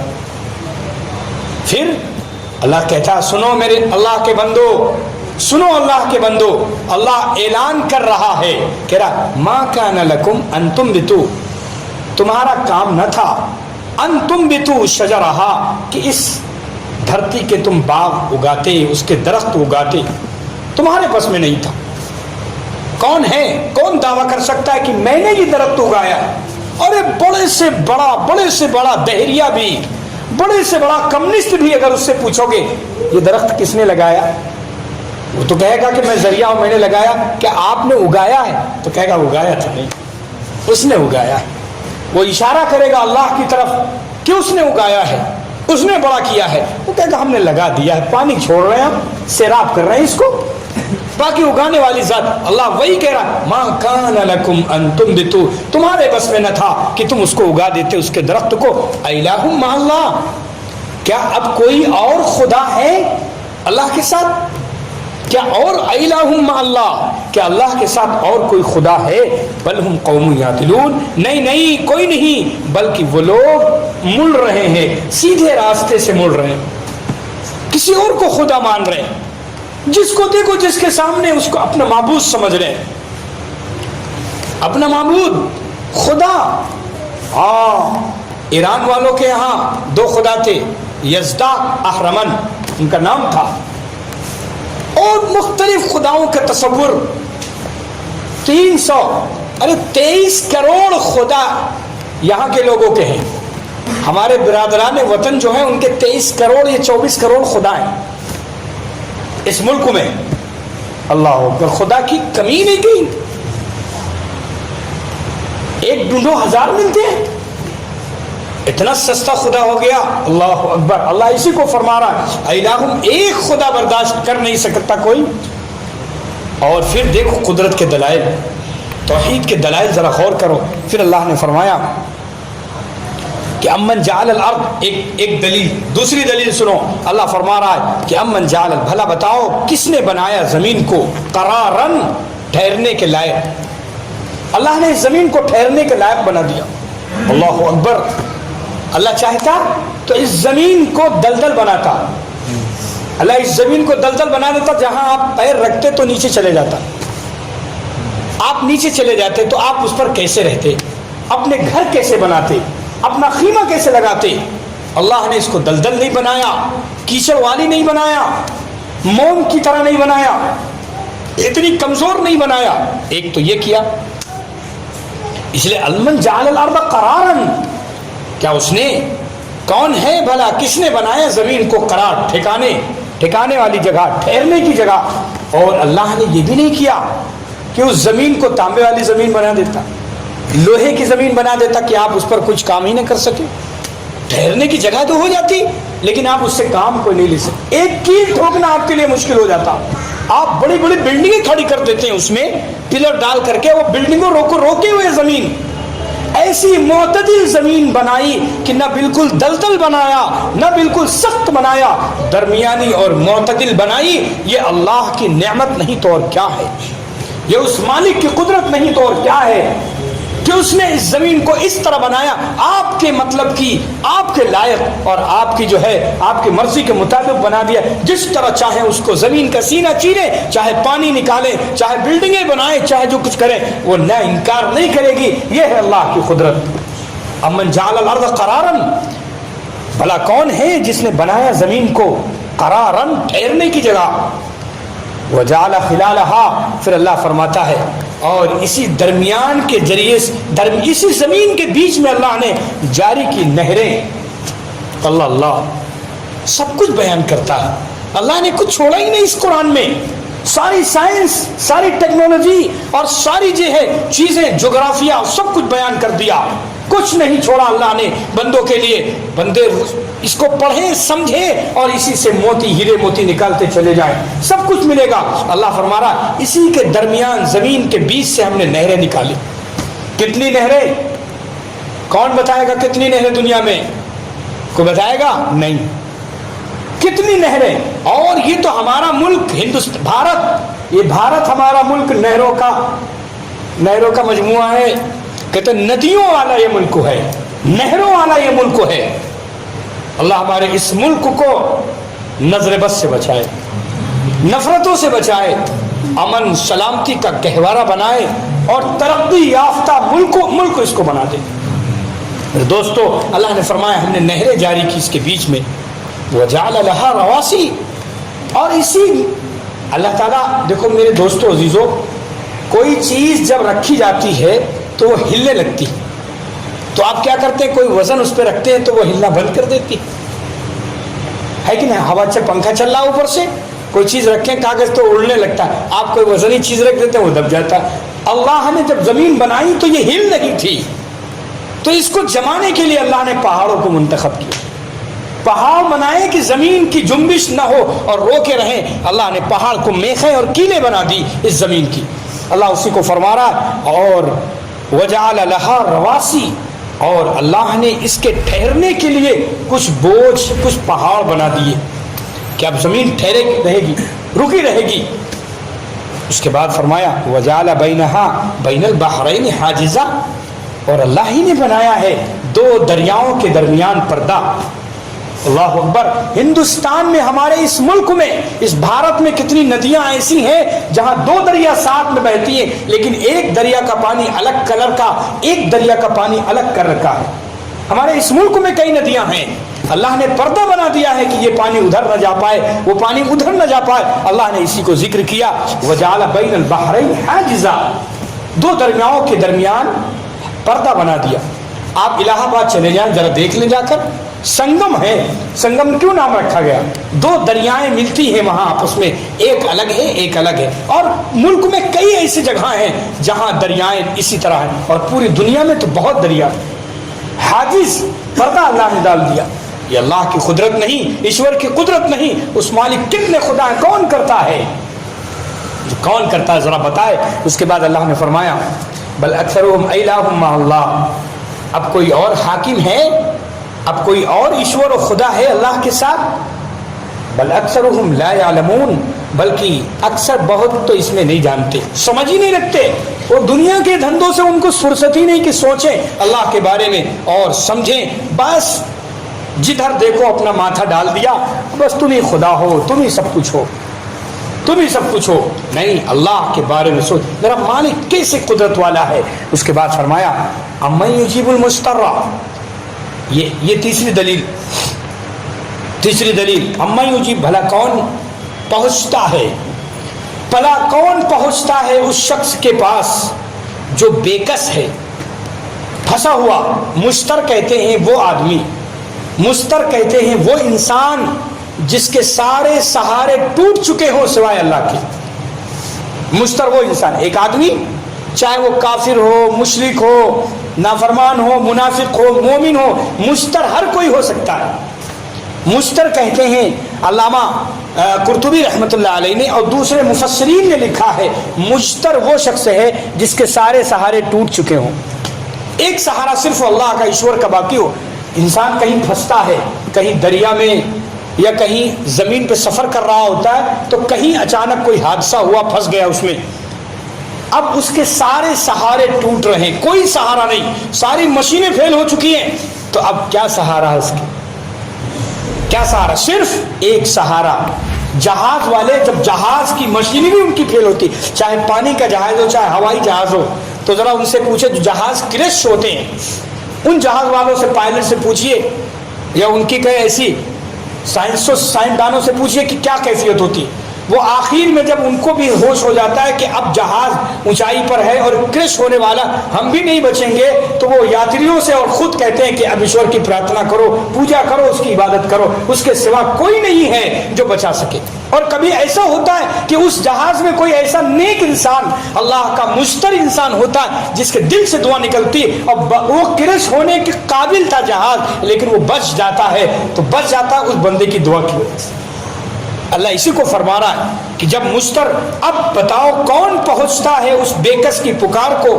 پھر اللہ کہتا ہے سنو میرے اللہ کے بندو, سنو اللہ کے بندو, اللہ اعلان کر رہا ہے, کہہ رہا ما کان لکم ان تنبتوا, تمہارا کام نہ تھا, ان تنبتوا شجرہا, کہ اس دھرتی کے تم باغ اگاتے, اس کے درخت اگاتے, تمہارے بس میں نہیں تھا. کون ہے, کون دعویٰ کر سکتا ہے کہ میں نے یہ درخت اگایا؟ اور بڑے سے بڑا دہریہ بھی, بڑے سے بڑا کمیونسٹ بھی اگر اس سے پوچھو گے یہ درخت کس نے لگایا, وہ تو کہے گا کہ میں ذریعہ ہوں, میں نے لگایا. کیا آپ نے اگایا ہے؟ تو کہے گا اگایا تھا نہیں, اس نے اگایا ہے. وہ اشارہ کرے گا اللہ کی طرف کہ اس نے اگایا ہے. اس نے بڑا کیا ہے. وہ کہتا ہم نے لگا دیا ہے, پانی چھوڑ رہے ہیں, ہم سیراب کر رہے ہیں اس کو, باقی اگانے والی ذات. اللہ وہی کہہ رہا ہے ما کان لکم ان تنبتوا, تمہارے بس میں نہ تھا کہ تم اس کو اگا دیتے, اس کے درخت کو. الہ مع اللہ, کیا اب کوئی اور خدا ہے اللہ کے ساتھ؟ کیا اور الہ مع اللہ, کیا اللہ کے ساتھ اور کوئی خدا ہے؟ بل ہم قوم یعدلون, نہیں نہیں کوئی نہیں, بلکہ وہ لوگ مڑ رہے ہیں, سیدھے راستے سے مڑ رہے ہیں, کسی اور کو خدا مان رہے ہیں. جس کو دیکھو جس کے سامنے اس کو اپنا معبود سمجھ رہے ہیں, اپنا معبود خدا. ہاں, ایران والوں کے یہاں 2 خدا تھے, یزدا اہرمن ان کا نام تھا, اور مختلف خداؤں کا تصور. 23 کروڑ خدا یہاں کے لوگوں کے ہیں. ہمارے برادران وطن جو ہیں ان کے 23 کروڑ یا 24 کروڑ خدا ہیں اس ملک میں. اللہ اکبر, خدا کی کمی نہیں کی. 1 ڈھونڈو 1000 ملتے ہیں, اتنا سستا خدا ہو گیا. اللہ اکبر, اللہ اسی کو فرما رہا ہے الہ, ایک خدا برداشت کر نہیں سکتا کوئی. اور پھر دیکھو قدرت کے دلائل, توحید کے دلائل ذرا غور کرو. پھر اللہ نے فرمایا کہ امن جعل الارض, ایک دلیل. دوسری دلیل سنو, اللہ فرما رہا ہے کہ امن جعل, بھلا بتاؤ کس نے بنایا زمین کو قرارن, ٹھہرنے کے لائق. اللہ نے اس زمین کو ٹھہرنے کے لائق بنا دیا. اللہ اکبر, اللہ چاہتا تو اس زمین کو دلدل بناتا. اللہ اس زمین کو دلدل بنا دیتا, جہاں آپ پیر رکھتے تو نیچے چلے جاتا, آپ نیچے چلے جاتے تو آپ اس پر کیسے رہتے, اپنے گھر کیسے بناتے, اپنا خیمہ کیسے لگاتے. اللہ نے اس کو دلدل نہیں بنایا, کیچڑ والی نہیں بنایا, موم کی طرح نہیں بنایا, اتنی کمزور نہیں بنایا. ایک تو یہ کیا, اس لیے المن جعل الارض قرارن, کیا اس نے, کون ہے بھلا, کس نے بنایا زمین کو قرار, ٹھکانے والی جگہ, ٹھہرنے کی جگہ. اور اللہ نے یہ بھی نہیں کیا کہ اس زمین کو تانبے والی زمین بنا دیتا, لوہے کی زمین بنا دیتا کہ آپ اس پر کچھ کام ہی نہ کر سکے. ٹھہرنے کی جگہ تو ہو جاتی لیکن آپ اس سے کام کو نہیں لے سکتے. ایک کیل ٹھوکنا آپ کے لیے مشکل ہو جاتا. آپ بڑی بڑی بلڈنگیں کھڑی کر دیتے ہیں اس میں پلر ڈال کر کے, وہ بلڈنگوں روکے ہوئے زمین. ایسی معتدل زمین بنائی کہ نہ بالکل دلدل بنایا نہ بالکل سخت بنایا, درمیانی اور معتدل بنائی. یہ اللہ کی نعمت نہیں تو اور کیا ہے, یہ اس مالک کی قدرت نہیں تو اور کیا ہے کہ اس نے اس زمین کو اس طرح بنایا, آپ کے مطلب کی, آپ کے لائق اور آپ کی جو ہے آپ کی مرضی کے مطابق بنا دیا. جس طرح چاہے اس کو زمین کا سینہ چیرے, چاہے پانی نکالے, چاہے بلڈنگیں بنائے, چاہے جو کچھ کرے, وہ نہ انکار نہیں کرے گی. یہ ہے اللہ کی قدرت. امن جعل الارض قرارن, بھلا کون ہے جس نے بنایا زمین کو قرارن, ٹھہرنے کی جگہ. وجعل خلالها, پھر اللہ فرماتا ہے اور اسی درمیان کے ذریعے اسی زمین کے بیچ میں اللہ نے جاری کی نہریں. اللہ سب کچھ بیان کرتا ہے. اللہ نے کچھ چھوڑا ہی نہیں اس قرآن میں. ساری سائنس, ساری ٹیکنالوجی اور ساری جو ہے چیزیں, جغرافیہ, سب کچھ بیان کر دیا. کچھ نہیں چھوڑا اللہ نے بندوں کے لیے. بندے اس کو پڑھیں, سمجھیں اور اسی سے موتی, ہیرے موتی نکالتے چلے جائیں, سب کچھ ملے گا. اللہ فرما رہا اسی کے درمیان زمین کے بیچ سے ہم نے نہریں نکالی. کتنی نہریں, کون بتائے گا کتنی نہریں دنیا میں, کوئی بتائے گا نہیں. کتنی نہریں. اور یہ تو ہمارا ملک ہندوستان, بھارت, یہ بھارت ہمارا ملک نہروں کا مجموعہ ہے. کہتے ندیوں والا یہ ملک ہے, نہروں والا یہ ملک ہے. اللہ ہمارے اس ملک کو نظر بد سے بچائے, نفرتوں سے بچائے, امن سلامتی کا گہوارہ بنائے اور ترقی یافتہ ملک اس کو بنا دے. دوستو, اللہ نے فرمایا ہم نے نہریں جاری کی اس کے بیچ میں. وجعل لها رواسی, اور اسی اللہ تعالیٰ, دیکھو میرے دوستو عزیزو, کوئی چیز جب رکھی جاتی ہے تو وہ ہلنے لگتی, تو آپ کیا کرتے ہیں, کوئی وزن اس پہ رکھتے ہیں تو وہ ہلنا بند کر دیتی ہے کہ نہیں. ہوا سے پنکھا چل رہا اوپر سے, کوئی چیز رکھیں کاغذ تو اڑنے لگتا ہے, آپ کوئی وزنی چیز رکھ دیتے ہیں وہ دب جاتا ہے. اللہ نے جب زمین بنائی تو یہ ہل نہیں تھی, تو اس کو جمانے کے لیے اللہ نے پہاڑوں کو منتخب کیا. پہاڑ بنائے کہ زمین کی جنبش نہ ہو اور روکے رہیں. اللہ نے پہاڑ کو میخیں اور کیلیں بنا دی اس زمین کی. اللہ اسی کو فرما رہا ہے. اور وجعل لها رواسی، اور اللہ نے اس کے ٹھہرنے کے لیے کچھ بوجھ، کچھ پہاڑ بنا دیے کہ اب زمین ٹھہرے رہے گی، رکی رہے گی. اس کے بعد فرمایا وجعل بینها بین البحرین حاجزا، اور اللہ ہی نے بنایا ہے دو دریاؤں کے درمیان پردہ. اللہ اکبر. ہندوستان میں، ہمارے اس ملک میں، اس بھارت میں کتنی ندیاں ایسی ہیں جہاں دو دریا ساتھ میں بہتی ہیں، لیکن ایک دریا کا پانی الگ کلر کا، ایک دریا کا پانی الگ کلر کا ہے. ہمارے اس ملک میں کئی ندیاں ہیں، اللہ نے پردہ بنا دیا ہے کہ یہ پانی ادھر نہ جا پائے، وہ پانی ادھر نہ جا پائے. اللہ نے اسی کو ذکر کیا وجعل بین البحرین حاجزا، دو دریاؤں کے درمیان پردہ بنا دیا. آپ الہ آباد چلے جائیں، ذرا دیکھ لیں جا کر، سنگم ہے. سنگم کیوں نام رکھا گیا؟ دو دریائیں ملتی ہیں وہاں آپس میں، ایک الگ ہے ایک الگ ہے. اور ملک میں کئی ایسی جگہ ہیں جہاں دریائیں اسی طرح ہیں، اور پوری دنیا میں تو بہت دریا. حاجز، پردہ اللہ نے ڈال دیا. یہ اللہ کی قدرت نہیں، ایشور کی قدرت نہیں. اس مالک کتنے خدا ہیں، کون کرتا ہے؟ کون کرتا ہے ذرا بتائے. اس کے بعد اللہ نے فرمایا بل اکثرهم الہ مع اللہ، اب کوئی اور حاکم ہے، اب کوئی اور ایشور و خدا ہے اللہ کے ساتھ. بل اکثرهم لا يعلمون، بلکہ اکثر بہت تو اس میں نہیں جانتے، سمجھ ہی نہیں رکھتے. وہ دنیا کے دھندوں سے ان کو فرصت ہی نہیں کہ سوچیں اللہ کے بارے میں اور سمجھیں. بس جدھر دیکھو اپنا ماتھا ڈال دیا، بس تم ہی خدا ہو، تم ہی سب کچھ ہو، تم ہی سب کچھ ہو. نہیں، اللہ کے بارے میں سوچ، میرا مالک کیسے قدرت والا ہے. اس کے بعد فرمایا امن یجیب المضطر، یہ تیسری دلیل. امن یجیب، بھلا کون پہنچتا ہے، بھلا کون پہنچتا ہے اس شخص کے پاس جو بےکس ہے، پھنسا ہوا. مستر کہتے ہیں وہ آدمی، مستر کہتے ہیں وہ انسان جس کے سارے سہارے ٹوٹ چکے ہوں سوائے اللہ کے. مستر وہ انسان، ایک آدمی چاہے وہ کافر ہو، مشرک ہو، نافرمان ہو، منافق ہو، مومن ہو، مستر ہر کوئی ہو سکتا ہے. مستر کہتے ہیں، علامہ قرطبی رحمۃ اللہ علیہ نے اور دوسرے مفسرین نے لکھا ہے مستر وہ شخص ہے جس کے سارے سہارے ٹوٹ چکے ہوں، ایک سہارا صرف اللہ کا، ایشور کا باقی ہو. انسان کہیں پھنستا ہے، کہیں دریا میں یا کہیں زمین پہ سفر کر رہا ہوتا ہے، تو کہیں اچانک کوئی حادثہ ہوا، پھنس گیا اس میں. اب اس کے سارے سہارے ٹوٹ رہے ہیں، کوئی سہارا نہیں، ساری مشینیں فیل ہو چکی ہیں. تو اب کیا سہارا ہے اس کے؟ کیا سہارا؟ صرف ایک سہارا. جہاز والے جب جہاز کی مشینیں بھی ان کی فیل ہوتی، چاہے پانی کا جہاز ہو چاہے ہوائی جہاز ہو، تو ذرا ان سے پوچھے جو جہاز کرش ہوتے ہیں، ان جہاز والوں سے، پائلٹ سے پوچھئے، یا ان کی کوئی ایسی سائنسدانوں سے پوچھئے کہ کیا کیفیت ہوتی. وہ آخر میں جب ان کو بھی ہوش ہو جاتا ہے کہ اب جہاز اونچائی پر ہے اور کرش ہونے والا، ہم بھی نہیں بچیں گے، تو وہ یاتریوں سے اور خود کہتے ہیں کہ اب ایشور کی پرارتھنا کرو، پوجا کرو، اس کی عبادت کرو، اس کے سوا کوئی نہیں ہے جو بچا سکے. اور کبھی ایسا ہوتا ہے کہ اس جہاز میں کوئی ایسا نیک انسان، اللہ کا مشتر انسان ہوتا ہے جس کے دل سے دعا نکلتی، اور وہ کرش ہونے کے قابل تھا جہاز، لیکن وہ بچ جاتا ہے. تو بچ جاتا ہے اس بندے کی دعا کی وجہ سے. اللہ اسی کو فرما رہا ہے کہ جب مستر، اب بتاؤ کون پہنچتا ہے اس بےکس کی پکار کو،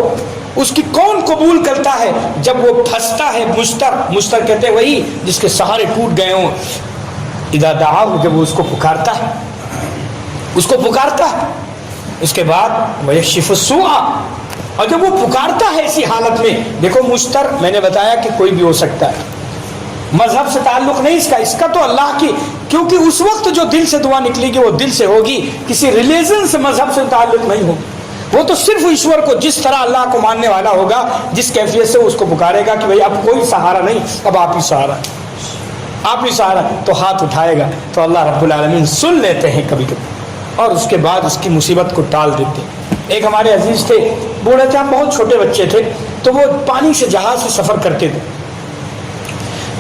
اس کی کون قبول کرتا ہے جب وہ پھنستا ہے. مستر کہتے ہیں وہی جس کے سہارے ٹوٹ گئے ہوں. اذا دعاہ، جب وہ اس کو پکارتا ہے، اس کو پکارتا ہے. اس کے بعد ویکشف السوء، اور جب وہ پکارتا ہے ایسی حالت میں، دیکھو مستر میں نے بتایا کہ کوئی بھی ہو سکتا ہے، مذہب سے تعلق نہیں اس کا تو اللہ کی، کیونکہ اس وقت جو دل سے دعا نکلے گی وہ دل سے ہوگی، کسی ریلیجن سے، مذہب سے تعلق نہیں ہوگی. وہ تو صرف ایشور کو، جس طرح اللہ کو ماننے والا ہوگا، جس کیفیت سے اس کو پکارے گا کہ بھئی اب کوئی سہارا نہیں، اب آپ ہی سہارا، آپ ہی سہارا، تو ہاتھ اٹھائے گا. تو اللہ رب العالمین سن لیتے ہیں کبھی کبھی، اور اس کے بعد اس کی مصیبت کو ٹال دیتے ہیں. ایک ہمارے عزیز تھے، بوڑھے تھے، ہم بہت چھوٹے بچے تھے، تو وہ پانی سے جہاز سے سفر کرتے تھے.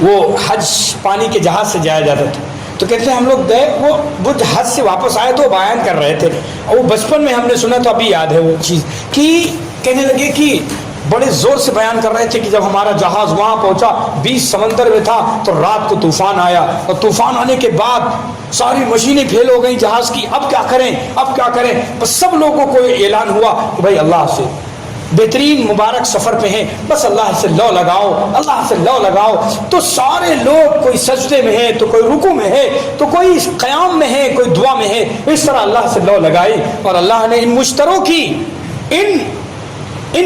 وہ حج پانی کے جہاز سے جایا جاتا تھا. تو کہتے ہیں ہم لوگ گئے، وہ حج سے واپس آئے تو وہ بیان کر رہے تھے، اور وہ بچپن میں ہم نے سنا، تو ابھی یاد ہے وہ چیز، کہ کہنے لگے کہ بڑے زور سے بیان کر رہے تھے کہ جب ہمارا جہاز وہاں پہنچا، 20 سمندر میں تھا، تو رات کو طوفان آیا، اور طوفان آنے کے بعد ساری مشینیں فیل ہو گئیں جہاز کی، اب کیا کریں اب کیا کریں؟ بس سب لوگوں کو اعلان ہوا کہ بھائی اللہ سے بہترین مبارک سفر پہ ہیں، بس اللہ سے لو لگاؤ، اللہ سے لو لگاؤ۔ تو سارے لوگ، کوئی سجدے میں ہے تو کوئی رکوع میں ہے تو کوئی قیام میں ہے، کوئی دعا میں ہے، اس طرح اللہ سے لو لگائی، اور اللہ نے ان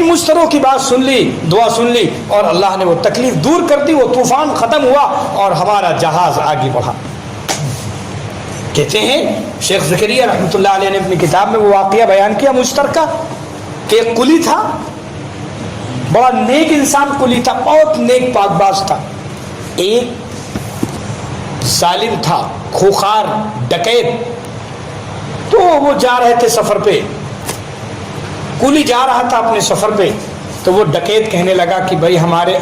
مشتروں کی بات سن لی، دعا سن لی، اور اللہ نے وہ تکلیف دور کر دی، وہ طوفان ختم ہوا اور ہمارا جہاز آگے بڑھا۔ کہتے ہیں شیخ زکریا رحمۃ اللہ علیہ نے اپنی کتاب میں وہ واقعہ بیان کیا مشترکہ، کہ ایک کلی تھا، بڑا نیک انسان کلی تھا، بہت نیک پاک باز تھا۔ ایک ظالم تھا، خوخار ڈکیت، تو وہ جا رہے تھے سفر پہ، کلی جا رہا تھا اپنے سفر پہ، تو وہ ڈکیت کہنے لگا کہ بھائی ہمارے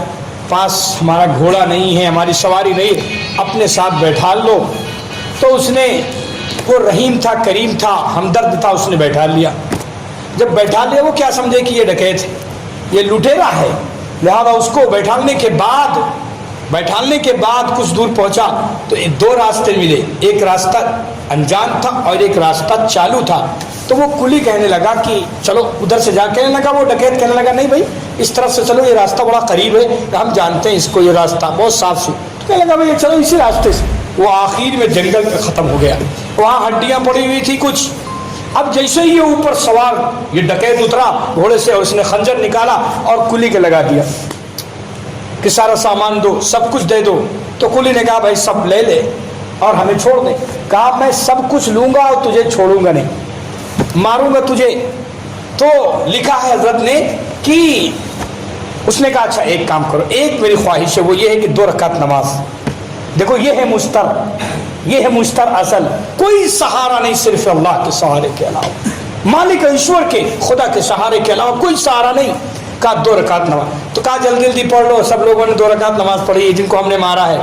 پاس ہمارا گھوڑا نہیں ہے، ہماری سواری نہیں ہے، اپنے ساتھ بیٹھا لو۔ تو اس نے، وہ رحیم تھا، کریم تھا، ہمدرد تھا، اس نے بیٹھا لیا۔ جب بیٹھا لیا، وہ کیا سمجھے کہ یہ ڈکیت ہے، یہ لٹیرا ہے، لہذا اس کو بیٹھالنے کے بعد کچھ دور پہنچا تو دو راستے ملے، ایک راستہ انجان تھا اور ایک راستہ چالو تھا۔ تو وہ کلی کہنے لگا کہ چلو ادھر سے جا، کہنے لگا وہ ڈکیت کہنے لگا نہیں بھائی اس طرف سے چلو، یہ راستہ بڑا قریب ہے، ہم جانتے ہیں اس کو، یہ راستہ بہت صاف ستھرا۔ کہنے لگا بھائی چلو اسی راستے سے۔ وہ آخر میں جنگل میں ختم ہو گیا، وہاں ہڈیاں پڑی ہوئی تھی کچھ۔ اب جیسے ہی یہ اوپر سوار یہ ڈکیت اترا گھوڑے سے، اور اس نے خنجر نکالا اور کلی کے لگا دیا کہ سارا سامان دو، سب کچھ دے دو۔ تو کلی نے کہا بھائی سب لے لے اور ہمیں چھوڑ دے۔ کہا میں سب کچھ لوں گا اور تجھے چھوڑوں گا نہیں، ماروں گا تجھے۔ تو لکھا ہے حضرت نے کہ اس نے کہا اچھا ایک کام کرو، ایک میری خواہش ہے، وہ یہ ہے کہ 2 رکعت نماز۔ دیکھو یہ ہے مشتر اصل، کوئی سہارا نہیں صرف اللہ کے سہارے کے علاوہ، مالک ایشور کے خدا کے سہارے کے علاوہ کوئی سہارا نہیں۔ کہا 2 رکعت نماز۔ تو کہا جلدی جلدی پڑھ لو۔ سب لوگوں نے 2 رکعت نماز پڑھی، جن کو ہم نے مارا ہے۔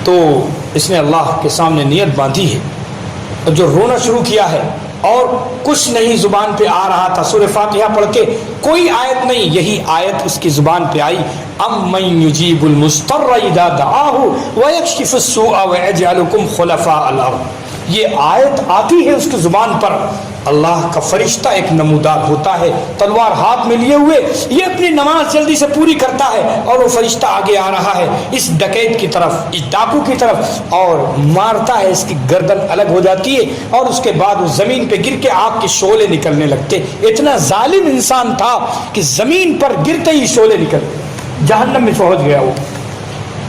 تو اس نے اللہ کے سامنے نیت باندھی ہے، اور جو رونا شروع کیا ہے، اور کچھ نہیں زبان پہ آ رہا تھا، سورہ فاتحہ پڑھ کے کوئی آیت نہیں، یہی آیت اس کی زبان پہ آئی، امن یجیب المضطر اذا دعاہ ویکشف السوء ویجعلکم خلفاء الارض۔ یہ آیت آتی ہے اس کی زبان پر، اللہ کا فرشتہ ایک نمودار ہوتا ہے تلوار ہاتھ میں لیے ہوئے، یہ اپنی نماز جلدی سے پوری کرتا ہے، اور وہ فرشتہ آگے آ رہا ہے اس ڈکیت کی طرف، اس ڈاکو کی طرف، اور مارتا ہے، اس کی گردن الگ ہو جاتی ہے، اور اس کے بعد وہ زمین پہ گر کے آگ کے شعلے نکلنے لگتے۔ اتنا ظالم انسان تھا کہ زمین پر گرتے ہی شعلے نکلتے، جہنم میں پہنچ گیا، وہ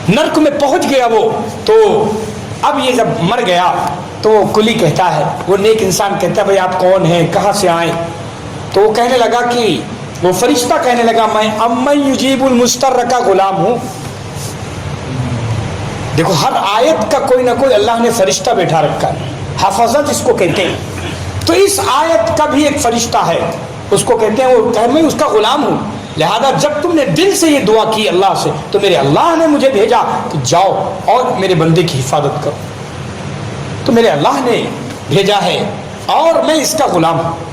نرک میں پہنچ گیا وہ۔ تو اب یہ جب مر گیا تو وہ کلی کہتا ہے، وہ نیک انسان کہتا ہے بھائی آپ کون ہیں، کہاں سے آئیں؟ تو وہ کہنے لگا کہ وہ فرشتہ کہنے لگا میں امن یجیب المضطر کا غلام ہوں۔ دیکھو ہر آیت کا کوئی نہ کوئی اللہ نے فرشتہ بیٹھا رکھا ہے، حفظت اس کو کہتے ہیں۔ تو اس آیت کا بھی ایک فرشتہ ہے، اس کو کہتے ہیں، وہ کہ میں اس کا غلام ہوں، لہذا جب تم نے دل سے یہ دعا کی اللہ سے، تو میرے اللہ نے مجھے بھیجا کہ جاؤ اور میرے بندے کی حفاظت کرو، تو میرے اللہ نے بھیجا ہے اور میں اس کا غلام ہوں۔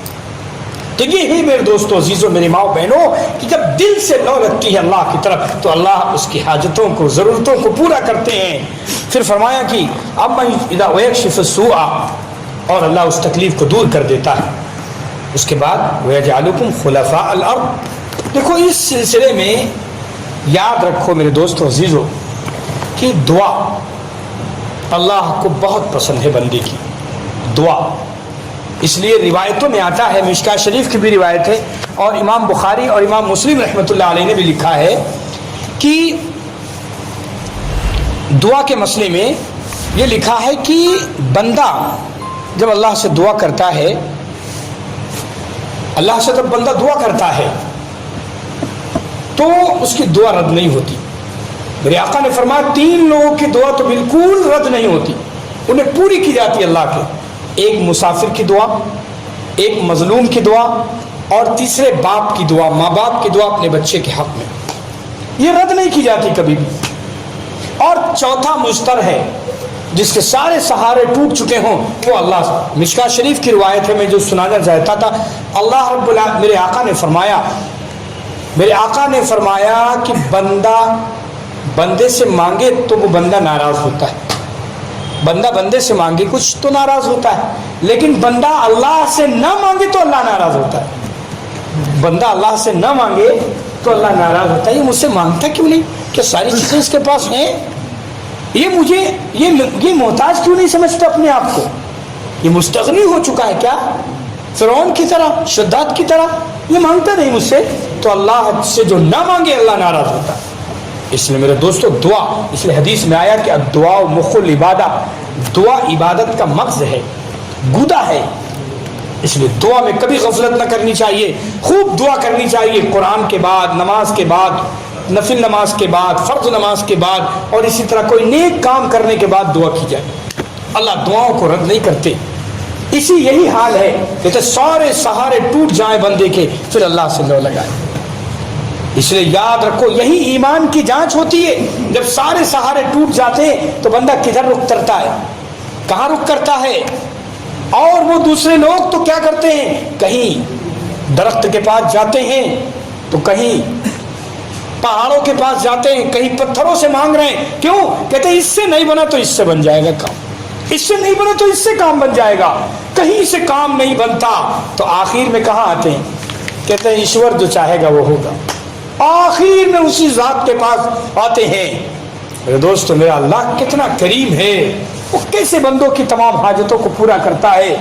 تو یہ ہی میرے دوستوں، عزیزوں، میری ماں بہنوں، کہ جب دل سے لو لگتی ہے اللہ کی طرف تو اللہ اس کی حاجتوں کو، ضرورتوں کو پورا کرتے ہیں۔ پھر فرمایا کہ اب اذا ویکشف السوء، اور اللہ اس تکلیف کو دور کر دیتا ہے۔ اس کے بعد ویجعلکم خلفاء الارض۔ دیکھو اس سلسلے میں یاد رکھو میرے دوستوں عزیزوں کہ دعا اللہ کو بہت پسند ہے، بندے کی دعا۔ اس لیے روایتوں میں آتا ہے، مشکاہ شریف کی بھی روایت ہے، اور امام بخاری اور امام مسلم رحمۃ اللہ علیہ نے بھی لکھا ہے کہ دعا کے مسئلے میں یہ لکھا ہے کہ بندہ جب اللہ سے دعا کرتا ہے، اللہ سے جب بندہ دعا کرتا ہے تو اس کی دعا رد نہیں ہوتی۔ میرے آقا نے فرمایا 3 لوگوں کی دعا تو بالکل رد نہیں ہوتی، انہیں پوری کی جاتی ہے اللہ کے۔ ایک مسافر کی دعا، ایک مظلوم کی دعا، اور تیسرے باپ کی دعا، ماں باپ کی دعا اپنے بچے کے حق میں، یہ رد نہیں کی جاتی کبھی بھی۔ اور چوتھا مضطر ہے جس کے سارے سہارے ٹوٹ چکے ہوں، وہ اللہ سے۔ مشکاہ شریف کی روایت ہے، میں جو سنانا چاہتا تھا، اللہ رب العالمین، میرے آقا نے فرمایا میرے آقا نے فرمایا کہ بندہ بندے سے مانگے تو وہ بندہ ناراض ہوتا ہے، بندہ بندے سے مانگے کچھ تو ناراض ہوتا ہے، لیکن بندہ اللہ سے نہ مانگے تو اللہ ناراض ہوتا ہے، بندہ اللہ سے نہ مانگے تو اللہ ناراض ہوتا ہے۔ یہ مجھ سے مانگتا کیوں نہیں؟ کہ ساری چیزیں اس کے پاس ہیں، یہ مجھے یہ محتاج کیوں نہیں سمجھتا اپنے آپ کو؟ یہ مستغنی ہو چکا ہے کیا؟ فرعون کی طرح، شداد کی طرح یہ مانگتا نہیں مجھ سے، تو اللہ سے جو نہ مانگے اللہ ناراض ہوتا ہے۔ اس لیے میرے دوستو دعا، اس لیے حدیث میں آیا کہ الدعاء مخ العبادہ، دعا عبادت کا مغز ہے، گودا ہے، اس لیے دعا میں کبھی غفلت نہ کرنی چاہیے، خوب دعا کرنی چاہیے، قرآن کے بعد، نماز کے بعد، نفل نماز کے بعد، فرض نماز کے بعد، اور اسی طرح کوئی نیک کام کرنے کے بعد دعا کی جائے۔ اللہ دعاؤں کو رد نہیں کرتے۔ اسی یہی حال ہے کہ سارے سہارے ٹوٹ جائیں بندے کے، پھر اللہ سے لو لگائے۔ اس لیے یاد رکھو یہی ایمان کی جانچ ہوتی ہے، جب سارے سہارے ٹوٹ جاتے ہیں تو بندہ کدھر رخ کرتا ہے، کہاں رخ کرتا ہے؟ اور وہ دوسرے لوگ تو کیا کرتے ہیں، کہیں درخت کے پاس جاتے ہیں تو کہیں پہاڑوں کے پاس جاتے ہیں، کہیں پتھروں سے مانگ رہے ہیں، کیوں؟ کہتے ہیں اس سے نہیں بنا تو اس سے بن جائے گا کام، اس سے نہیں بنا تو اس سے کام بن جائے گا، کہیں سے کام نہیں بنتا تو آخر میں کہاں آتے ہیں؟ کہتے ہیں ایشور جو چاہے گا وہ ہوگا، آخر میں اسی ذات کے پاس آتے ہیں۔ میرے دوستو میرا اللہ کتنا کریم ہے، وہ کیسے بندوں کی تمام حاجتوں کو پورا کرتا ہے،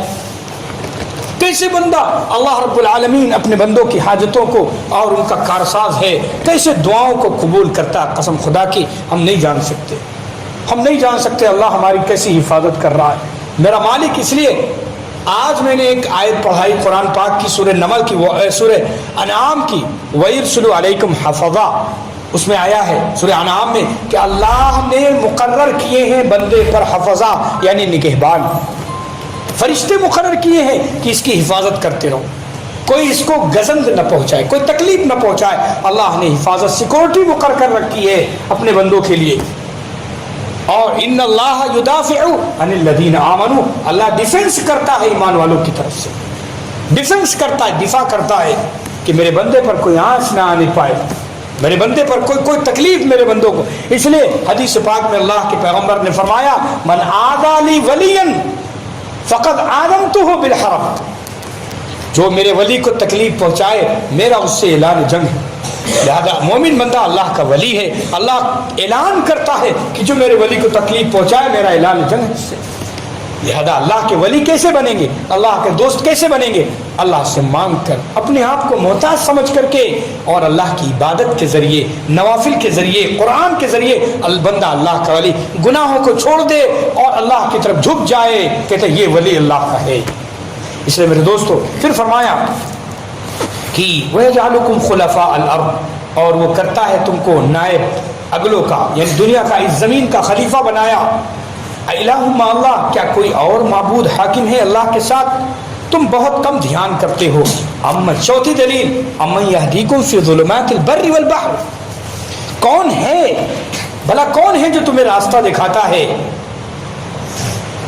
کیسے بندہ اللہ رب العالمین اپنے بندوں کی حاجتوں کو اور ان کا کارساز ہے، کیسے دعاؤں کو قبول کرتا ہے، قسم خدا کی ہم نہیں جان سکتے، ہم نہیں جان سکتے اللہ ہماری کیسی حفاظت کر رہا ہے میرا مالک۔ اس لیے آج میں نے ایک آیت پڑھائی قرآن پاک کی، سورہ نمل کی، سورہ انعام کی، وَيُرْسِلُ عَلَيْكُمْ حَفَظًا، اس میں آیا ہے سورہ انعام میں کہ اللہ نے مقرر کیے ہیں بندے پر حفظہ، یعنی نگہبان، فرشتے مقرر کیے ہیں کہ اس کی حفاظت کرتے رہو، کوئی اس کو گزند نہ پہنچائے، کوئی تکلیف نہ پہنچائے۔ اللہ نے حفاظت، سیکورٹی مقرر کر رکھی ہے اپنے بندوں کے لیے۔ اور ان اللہ یدافع عن الذین آمنوا، اللہ ڈیفنس کرتا ہے ایمان والوں کی طرف سے، ڈیفنس کرتا ہے، دفاع کرتا ہے کہ میرے بندے پر کوئی آنچ نہ آنے پائے، میرے بندے پر کوئی تکلیف میرے بندوں کو۔ اس لیے حدیث پاک میں اللہ کے پیغمبر نے فرمایا من عادی لی ولیا فقد آذنتہ بالحرب، جو میرے ولی کو تکلیف پہنچائے میرا اس سے اعلان جنگ ہے۔ لہذا مومن بندہ اللہ کا ولی ہے، اللہ اعلان کرتا ہے کہ جو میرے ولی کو تکلیف پہنچائے میرا اعلان جنگ ہے اس سے۔ لہذا اللہ کے ولی کیسے بنیں گے، اللہ کے دوست کیسے بنیں گے؟ اللہ سے مانگ کر، اپنے آپ کو محتاج سمجھ کر کے، اور اللہ کی عبادت کے ذریعے، نوافل کے ذریعے، قرآن کے ذریعے بندہ اللہ کا ولی گناہوں کو چھوڑ دے اور اللہ کی طرف جھک جائے، کہتے ہیں یہ ولی اللہ کا ہے۔ اس لیے میرے دوستو پھر فرمایا کہ وَيَجْعَلُكُمْ خُلَفَاءَ الْأَرْضِ، اور وہ کرتا ہے تم کو نائب اگلوں کا، یعنی دنیا کا، اس زمین کا خلیفہ بنایا۔ الہ مع اللہ، کیا کوئی اور معبود حاکم ہے اللہ کے ساتھ؟ تم بہت کم دھیان کرتے ہو۔ چوتھی دلیل امن یہدیکم فی ظلمات البر والبحر، کون ہے بھلا، کون ہے جو تمہیں راستہ دکھاتا ہے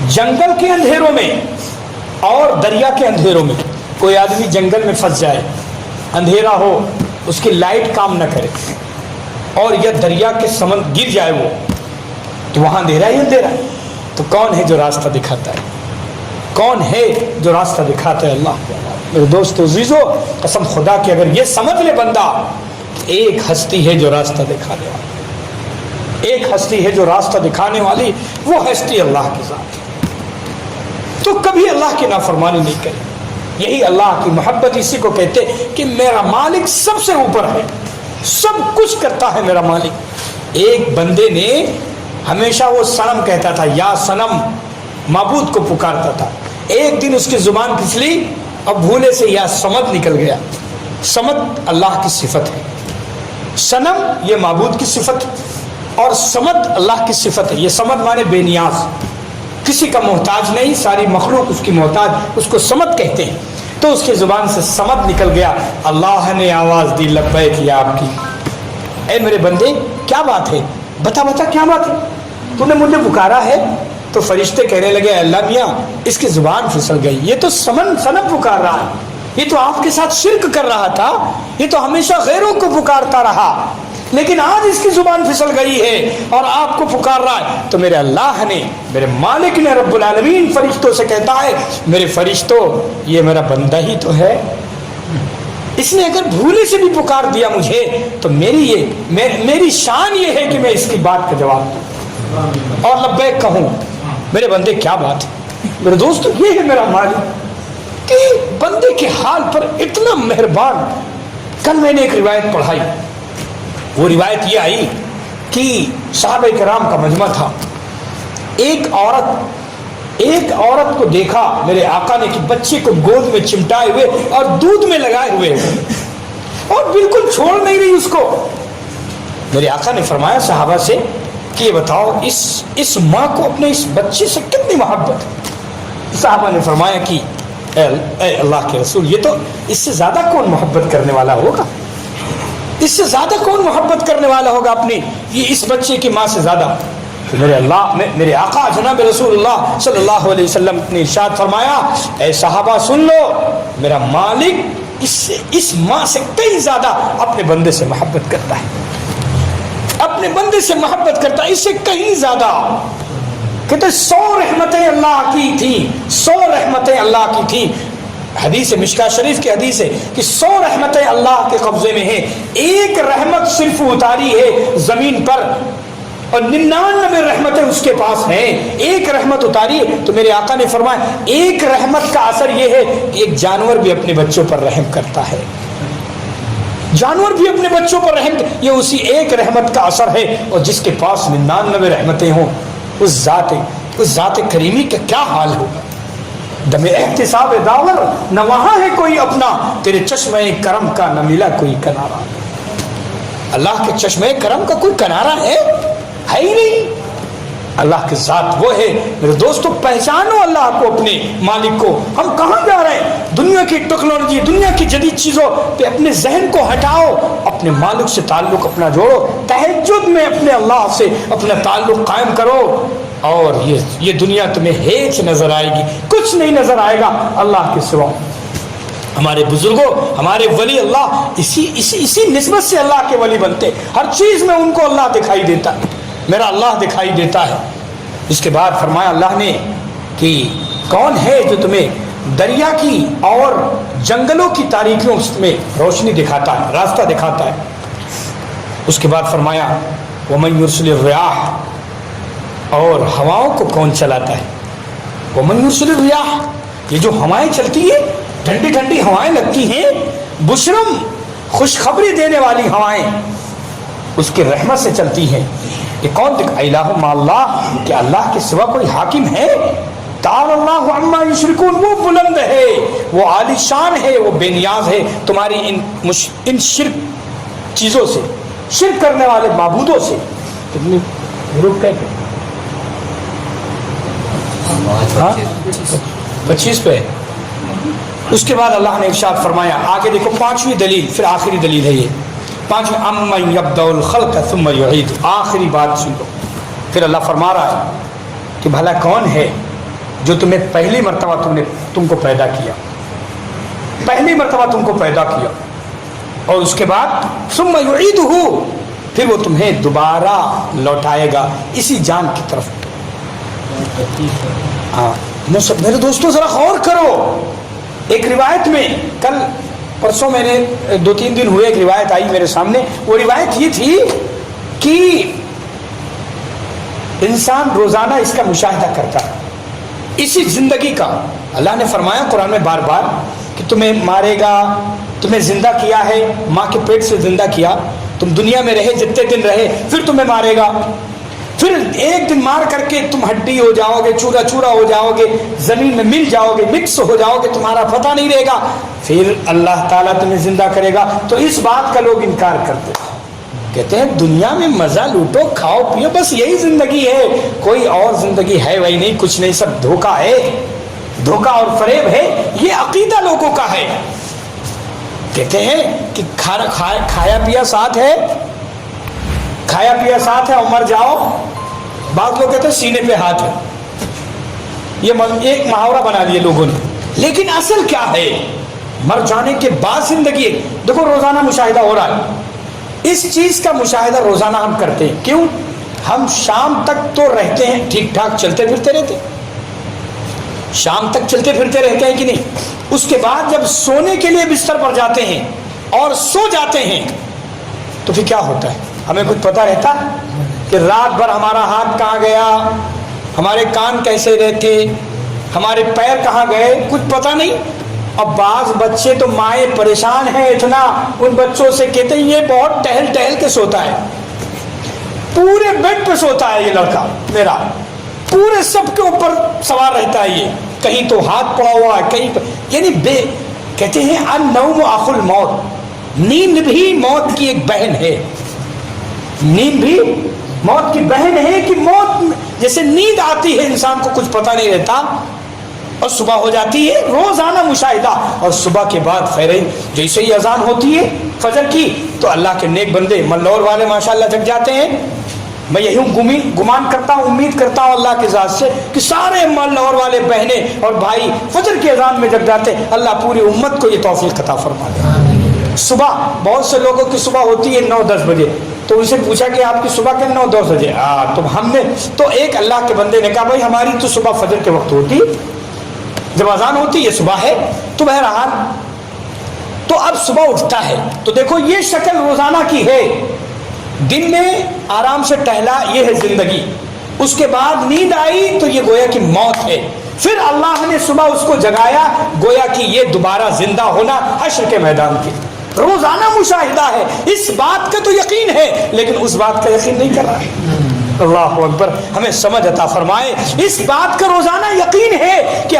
جنگل کے اندھیروں میں اور دریا کے اندھیروں میں؟ کوئی آدمی جنگل میں پھنس جائے، اندھیرا ہو، اس کی لائٹ کام نہ کرے، اور یا دریا کے سمندر گر جائے وہ، تو وہاں اندھیرا ہی اندھیرا ہے، تو کون ہے جو راستہ دکھاتا ہے؟ کون ہے جو راستہ دکھاتا ہے؟ اللہ۔ میرے دوستو عزیزو، قسم خدا کی اگر یہ سمجھ لے بندہ، ایک ہستی ہے جو راستہ دکھانے والی، ایک ہستی ہے جو راستہ دکھانے والی، وہ ہستی اللہ کی ذات، تو کبھی اللہ کی نافرمانی نہیں کرے۔ یہی اللہ کی محبت، اسی کو کہتے کہ میرا مالک سب سے اوپر ہے، سب کچھ کرتا ہے میرا مالک۔ ایک بندے نے ہمیشہ وہ صنم کہتا تھا، یا صنم، معبود کو پکارتا تھا۔ ایک دن اس کی زبان پھسلی، اب بھولے سے یا صمد نکل گیا۔ صمد اللہ کی صفت ہے، صنم یہ معبود کی صفت ہے، اور صمد اللہ کی صفت ہے۔ یہ صمد مانے بے نیاز، کسی کا محتاج نہیں، ساری مخلوق اس کی محتاج، اس کو صمد کہتے ہیں۔ تو اس کی زبان سے صمد نکل گیا، اللہ نے آواز دی لبیک یا آپ کی، اے میرے بندے کیا بات ہے، بتا بتا کیا بات ہے، تو نے مجھے پکارا ہے؟ تو فرشتے کہنے لگے اللہ میاں اس کی زبان پھسل گئی، یہ تو صنم پکار رہا ہے، یہ تو آپ کے ساتھ شرک کر رہا تھا، یہ تو ہمیشہ غیروں کو پکارتا رہا، لیکن آج اس کی زبان پھسل گئی ہے اور آپ کو پکار رہا ہے۔ تو میرے اللہ نے، میرے مالک نے رب العالمین فرشتوں سے کہتا ہے، میرے فرشتوں یہ میرا بندہ ہی تو ہے، اس نے اگر بھولے سے بھی پکار دیا مجھے تو میری شان یہ ہے کہ میں اس کی بات کا جواب دوں اور لبیک کہوں۔ میرے بندے کیا بات ہے میرے دوستو، یہ ہے میرا مالک کہ بندے کے حال پر اتنا مہربان۔ کل میں نے ایک روایت پڑھائی، وہ روایت یہ آئی کہ صحابہ کرام کا مجمع تھا، ایک عورت کو دیکھا میرے آقا نے کہ بچے کو گود میں چمٹائے ہوئے اور دودھ میں لگائے ہوئے اور بالکل چھوڑ نہیں رہی اس کو۔ میرے آقا نے فرمایا صحابہ سے کہ یہ بتاؤ اس ماں کو اپنے اس بچے سے کتنی محبت ہے؟ صحابہ نے فرمایا کہ اے اللہ کے رسول، یہ تو اس سے زیادہ کون محبت کرنے والا ہوگا، اس سے زیادہ کون محبت کرنے والا ہوگا اپنی یہ اس بچے کی ماں سے زیادہ؟ میرے آقا جناب رسول اللہ صلی اللہ علیہ وسلم نے ارشاد فرمایا، اے صحابہ سن لو، میرا مالک اس ماں سے کئی زیادہ اپنے بندے سے محبت کرتا ہے، اپنے بندے سے محبت کرتا ہے، اس سے کہیں زیادہ۔ کہتے 100 رحمتیں اللہ کی تھی، 100 رحمتیں اللہ کی تھی۔ حدیث مشکاہ شریف کی حدیث ہے کہ 100 رحمتیں اللہ کے قبضے میں ہیں، ایک رحمت صرف اتاری ہے زمین پر اور 99 رحمتیں اس کے پاس ہیں، ایک رحمت اتاری ہے۔ تو میرے آقا نے فرمایا ایک رحمت کا اثر یہ ہے کہ ایک جانور بھی اپنے بچوں پر رحم کرتا ہے، جانور بھی اپنے بچوں پر رحم، یہ اسی ایک رحمت کا اثر ہے۔ اور جس کے پاس 99 رحمتیں ہوں، اس ذات کریمی کا کیا حال ہوگا؟ دم احتساب داور نہ وہاں ہے کوئی اپنا، تیرے چشمہ کرم کا نہ ملا کوئی کنارہ۔ اللہ کے چشمہ کرم کا کوئی کنارہ ہے ہی نہیں۔ اللہ کی ذات وہ ہے میرے دوستو، پہچانو اللہ کو، اپنے مالک کو۔ ہم کہاں جا رہے ہیں؟ دنیا کی ٹیکنالوجی، دنیا کی جدید چیزوں پہ اپنے ذہن کو ہٹاؤ، اپنے مالک سے تعلق اپنا جوڑو، تہجد میں اپنے اللہ سے اپنا تعلق قائم کرو، اور یہ دنیا تمہیں ہیچ نظر آئے گی، کچھ نہیں نظر آئے گا اللہ کے سوا۔ ہمارے بزرگوں، ہمارے ولی اللہ اسی نسبت سے اللہ کے ولی بنتے، ہر چیز میں ان کو اللہ دکھائی دیتا ہے، میرا اللہ دکھائی دیتا ہے۔ اس کے بعد فرمایا اللہ نے کہ کون ہے جو تمہیں دریا کی اور جنگلوں کی تاریکیوں میں روشنی دکھاتا ہے، راستہ دکھاتا ہے۔ اس کے بعد فرمایا وَمَن يُرْسِلِ الرِّيَاحَ، اور ہواؤں کو کون چلاتا ہے؟ وَمَن يُرْسِلِ الرِّيَاحَ، یہ جو ہوائیں چلتی ہیں، ٹھنڈی ٹھنڈی ہوائیں لگتی ہیں، بشرم خوشخبری دینے والی ہوائیں، اس کی رحمت سے چلتی ہیں۔ یہ کون الہ مع اللہ، کہ اللہ کے سوا کوئی حاکم ہے؟ تعالی اللہ عما یشرکون، وہ بلند ہے، وہ عالی شان ہے، وہ بے نیاز ہے تمہاری ان شرک چیزوں سے، شرک کرنے والے معبودوں سے۔ کتنی گروپ کہتے 25 پہ۔ اس کے بعد اللہ نے ارشاد فرمایا، آگے دیکھو 5ویں دلیل، پھر آخری دلیل ہے یہ 5ویں، امن یبدأ الخلق ثم یعید، آخری بات سن لو۔ پھر اللہ فرما رہا ہے کہ بھلا کون ہے جو تمہیں پہلی مرتبہ تم کو پیدا کیا، پہلی مرتبہ تم کو پیدا کیا، اور اس کے بعد ثم یعیدہ، پھر وہ تمہیں دوبارہ لوٹائے گا اسی جان کی طرف۔ ہاں میرے دوستوں ذرا غور کرو، ایک روایت میں کل پرسوں میں نے 2-3 دن ہوئے ایک روایت آئی میرے سامنے، وہ روایت یہ تھی کہ انسان روزانہ اس کا مشاہدہ کرتا ہے، اسی زندگی کا۔ اللہ نے فرمایا قرآن میں بار بار کہ تمہیں مارے گا، تمہیں زندہ کیا ہے، ماں کے پیٹ سے زندہ کیا، تم دنیا میں رہے جتنے دن رہے، پھر تمہیں مارے گا، پھر ایک دن مار کر کے تم ہڈی ہو جاؤ گے، چورا چورا ہو جاؤ گے، زمین میں مل جاؤ گے، مکس ہو جاؤ گے، تمہارا پتہ نہیں رہے گا، پھر اللہ تعالیٰ تمہیں زندہ کرے گا۔ تو اس بات کا لوگ انکار کرتے ہیں، کہتے ہیں دنیا میں مزہ لوٹو، کھاؤ پیو، بس یہی زندگی ہے، کوئی اور زندگی ہے وہی نہیں، کچھ نہیں، سب دھوکہ ہے، دھوکہ اور فریب ہے۔ یہ عقیدہ لوگوں کا ہے۔ کہتے ہیں کہ کھایا پیا ساتھ ہے، کھایا پیا ساتھ ہے اور مر جاؤ۔ بعض لوگ کہتے ہیں سینے پہ ہاتھ ہے، یہ ایک محاورہ بنا لیے لوگوں نے، لیکن اصل کیا ہے؟ مر جانے کے بعد زندگی ہے. دیکھو روزانہ مشاہدہ ہو رہا ہے، اس چیز کا مشاہدہ روزانہ ہم کرتے ہیں. کیوں؟ ہم شام تک تو رہتے ہیں ٹھیک ٹھاک، چلتے پھرتے رہتے ہیں، شام تک چلتے پھرتے رہتے ہیں کہ نہیں؟ اس کے بعد جب سونے کے لیے بستر پر جاتے ہیں اور سو جاتے ہیں تو پھر کیا ہوتا ہے؟ ہمیں کچھ پتہ رہتا کہ رات بھر ہمارا ہاتھ کہاں گیا، ہمارے کان کیسے رہتے، ہمارے پیر کہاں گئے، کچھ پتہ نہیں. اب بعض بچے تو مائیں پریشان ہیں اتنا ان بچوں سے، کہتے ہیں یہ بہت ٹہل ٹہل کے سوتا ہے، پورے بیڈ پہ سوتا ہے یہ لڑکا میرا، پورے سب کے اوپر سوار رہتا ہے، یہ کہیں تو ہاتھ پڑا ہوا ہے کہیں پر، یعنی کہتے ہیں النوم اخو الموت، نیند بھی موت کی ایک بہن ہے. نیند بھی موت کی بہن ہے کہ موت جیسے نیند آتی ہے انسان کو کچھ پتہ نہیں رہتا اور صبح ہو جاتی ہے. روزانہ مشاہدہ. اور صبح کے بعد خیرین جیسے ہی اذان ہوتی ہے فجر کی تو اللہ کے نیک بندے ملور والے ماشاءاللہ جگ جاتے ہیں. میں یہی گمان کرتا ہوں، امید کرتا ہوں اللہ کے ذات سے کہ سارے ملور والے بہنیں اور بھائی فجر کی اذان میں جگ جاتے ہیں. اللہ پوری امت کو یہ توفیق عطا فرما دے. صبح بہت سے لوگوں کی صبح ہوتی ہے 9-10 بجے، تو ان سے پوچھا کہ آپ کی صبح کے 9-10 بجے؟ تو ہم نے تو ایک اللہ کے بندے نے کہا بھائی ہماری تو صبح فجر کے وقت ہوتی، جب اذان ہوتی یہ صبح ہے. تو بہرحال تو اب صبح اٹھتا ہے تو دیکھو یہ شکل روزانہ کی ہے. دن میں آرام سے ٹہلا، یہ ہے زندگی. اس کے بعد نیند آئی تو یہ گویا کہ موت ہے. پھر اللہ نے صبح اس کو جگایا، گویا کہ یہ دوبارہ زندہ ہونا حشر کے میدان کی. روزانہ مشاہدہ ہے. اس بات کا تو یقین ہے لیکن اس بات کا یقین نہیں کر رہا ہے. اللہ اکبر، ہمیں سمجھ عطا فرمائے. اس بات کا روزانہ یقین ہے کہ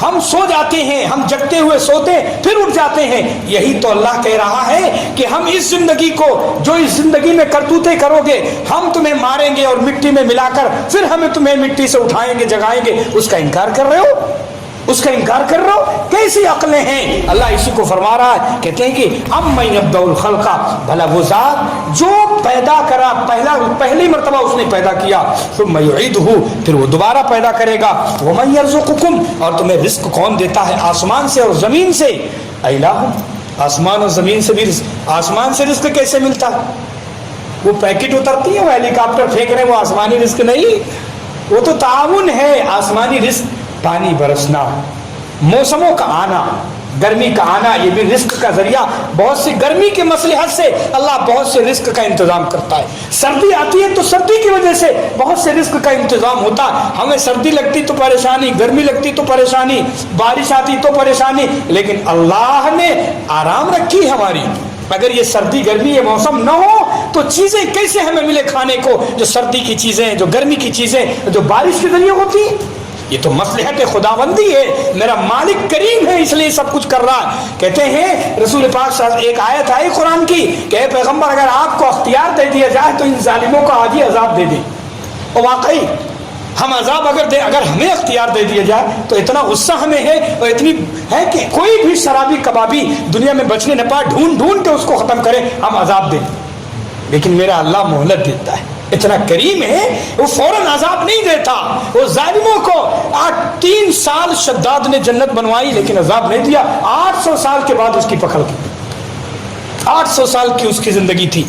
ہم سو جاتے ہیں، ہم جگتے ہوئے سوتے پھر اٹھ جاتے ہیں. یہی تو اللہ کہہ رہا ہے کہ ہم اس زندگی کو، جو اس زندگی میں کرتوتے کرو گے، ہم تمہیں ماریں گے اور مٹی میں ملا کر پھر ہمیں تمہیں مٹی سے اٹھائیں گے، جگائیں گے. اس کا انکار کر رہے ہو، اس کا انکار کر رہے ہو. کیسی عقلیں ہیں؟ اللہ اسی کو فرما رہا ہے، کہتے ہیں کہ اَمَّن يَبْدَأُ الْخَلْقَ، بھلا وہ ذات جو پیدا کرا، پہلی مرتبہ اس نے پیدا کیا، ثُمَّ يُعِيدُهُ، پھر وہ دوبارہ پیدا کرے گا. وَمَن يَرْزُقُكُمْ، اور تمہیں رزق کون دیتا ہے آسمان سے اور زمین سے؟ اِلَٰهٌ، آسمان اور زمین سے بھی رزق. آسمان سے رزق کیسے ملتا؟ وہ پیکٹ اترتی ہے، وہ ہیلی کاپٹر پھینک رہے ہیں، وہ آسمانی رزق نہیں، وہ تو تعاون ہے. آسمانی رزق، پانی برسنا، موسموں کا آنا، گرمی کا آنا، یہ بھی رزق کا ذریعہ. بہت سی گرمی کے مصلحت سے اللہ بہت سے رزق کا انتظام کرتا ہے. سردی آتی ہے تو سردی کی وجہ سے بہت سے رزق کا انتظام ہوتا ہے. ہمیں سردی لگتی تو پریشانی، گرمی لگتی تو پریشانی، بارش آتی تو پریشانی، لیکن اللہ نے آرام رکھی ہماری. اگر یہ سردی گرمی یہ موسم نہ ہو تو چیزیں کیسے ہمیں ملے کھانے کو، جو سردی کی چیزیں، جو گرمی کی چیزیں، جو بارش کے ذریعے ہوتی ہیں؟ یہ تو مصلحت خداوندی ہے. میرا مالک کریم ہے اس لیے سب کچھ کر رہا ہے. کہتے ہیں رسول پاک صلی اللہ علیہ وسلم، ایک آیت آئی قرآن کی کہ اے پیغمبر اگر آپ کو اختیار دے دیا جائے تو ان ظالموں کو آج ہی عذاب دے دیں. اور واقعی ہم عذاب اگر ہمیں اختیار دے دیا جائے تو اتنا غصہ ہمیں ہے اور اتنی ہے کہ کوئی بھی شرابی کبابی دنیا میں بچنے نہ پائے، ڈھونڈ کے اس کو ختم کرے، ہم عذاب دیں. لیکن میرا اللہ مہلت دیتا ہے، اتنا کریم ہے، وہ فوراً عذاب نہیں دیتا. وہ ظالموں کو 3 سال شداد نے جنت بنوائی لیکن عذاب نہیں دیا. 800 سال کے بعد اس کی پکڑ کی، 800 سال کی اس کی زندگی تھی،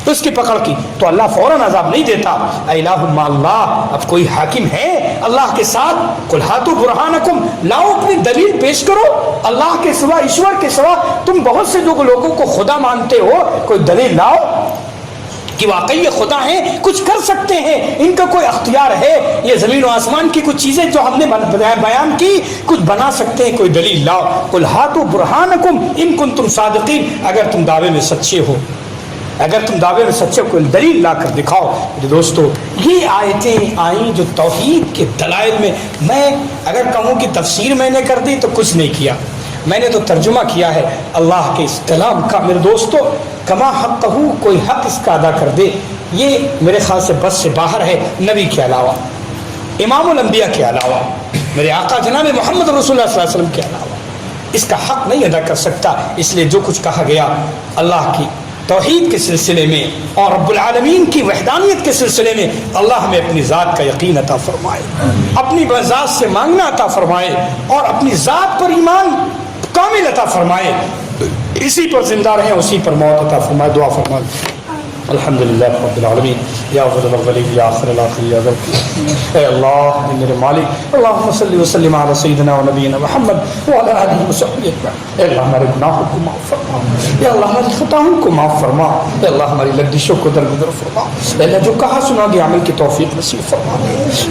اس کی پکڑ کی تو اللہ فوراً عذاب نہیں دیتا. الہ مع اللہ، اب کوئی حاکم ہے اللہ کے ساتھ؟ قل ہاتوا برہانکم، لاؤ اپنی دلیل پیش کرو. اللہ کے سوا، ایشور کے سوا تم بہت سے جو لوگوں کو خدا مانتے ہو، کوئی دلیل لاؤ کہ واقعی یہ خدا ہیں، کچھ کر سکتے ہیں، ان کا کوئی اختیار ہے. یہ زمین و آسمان کی کچھ چیزیں جو ہم نے بیان کی کچھ بنا سکتے ہیں، کوئی دلیل لاؤ. قل ہاتوا برہانکم ان کنتم صادقین، اگر تم دعوے میں سچے ہو، اگر تم دعوے میں سچے ہو کوئی دلیل لا کر دکھاؤ. دوستو یہ آیتیں آئیں جو توحید کے دلائل میں اگر کہوں کہ تفسیر میں نے کر دی تو کچھ نہیں کیا، میں نے تو ترجمہ کیا ہے اللہ کے اس کلام کا. میرے دوستو کما حق کہوں، کوئی حق اس کا ادا کر دے، یہ میرے خیال سے بس سے باہر ہے. نبی کے علاوہ، امام الانبیاء کے علاوہ، میرے آقا جناب محمد رسول اللہ صلی اللہ علیہ وسلم کے علاوہ اس کا حق نہیں ادا کر سکتا. اس لیے جو کچھ کہا گیا اللہ کی توحید کے سلسلے میں اور رب العالمین کی وحدانیت کے سلسلے میں، اللہ ہمیں اپنی ذات کا یقین عطا فرمائے، اپنی ذات سے مانگنا عطا فرمائے اور اپنی ذات پر ایمان کامل عطا فرمائے، اسی پر زندہ رہیں، اسی پر موت عطا فرمائے. دعا فرمائے. الحمدللہ رب العالمین. یا اول الاولین یا آخر الاخرین یا ذل، اے اللہ اے میرے مالک، اللہم صلی وسلم علی سیدنا و نبینا محمد وعلی آلہ وصحبہ اجمعین. اے اللہ ہمارے گناہوں کو معاف فرما، اے اللہ ہماری خطاؤں کو معاف فرما، اے اللہ ہماری لغزشوں کو درگزر فرما، اے اللہ جو کہا سنا گے عمل کی توفیق نصیب فرما.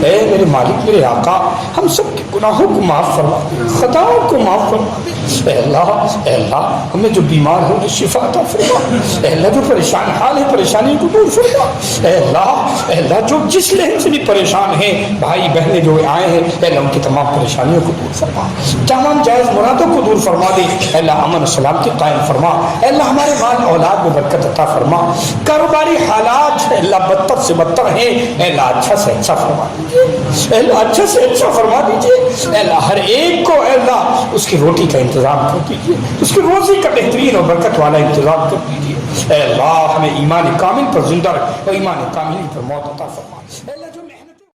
اے میرے مالک میرے آقا، ہم سب کے گناہوں کو معاف فرما، خطاؤں کو معاف فرما. اے اللہ ہمیں جو بیمار ہو شفا عطا فرما. اے اللہ جو پریشان حال ہے پریشانی کو دور فرما. اے اللہ جو جس لحن سے بھی پریشان ہیں بھائی بہنیں جو آئے ہیں، اے اللہ ان کی تمام پریشانیوں کو دور فرما، تمام جائز مرادوں کو دور فرما دے. اے اللہ امن و سلامتی قائم فرما. اے اللہ ہمارے مال اولاد میں برکت عطا فرما. کاروباری حالات اے اللہ بدتر سے بدتر ہیں، اے اللہ اچھا سے اچھا فرما دیجیے. اے اللہ اچھا سے اچھا فرما دیجیے. اے اللہ ہر ایک کو اے اللہ اس کی روٹی کا انتظام کر دیجیے، اس کی روزی کا بہترین اور برکت والا انتظام کر دیجیے. اے اللہ ہمیں ایمان کامل پر زندہ رکھ اور ایمان کامل پر موت عطا فرما.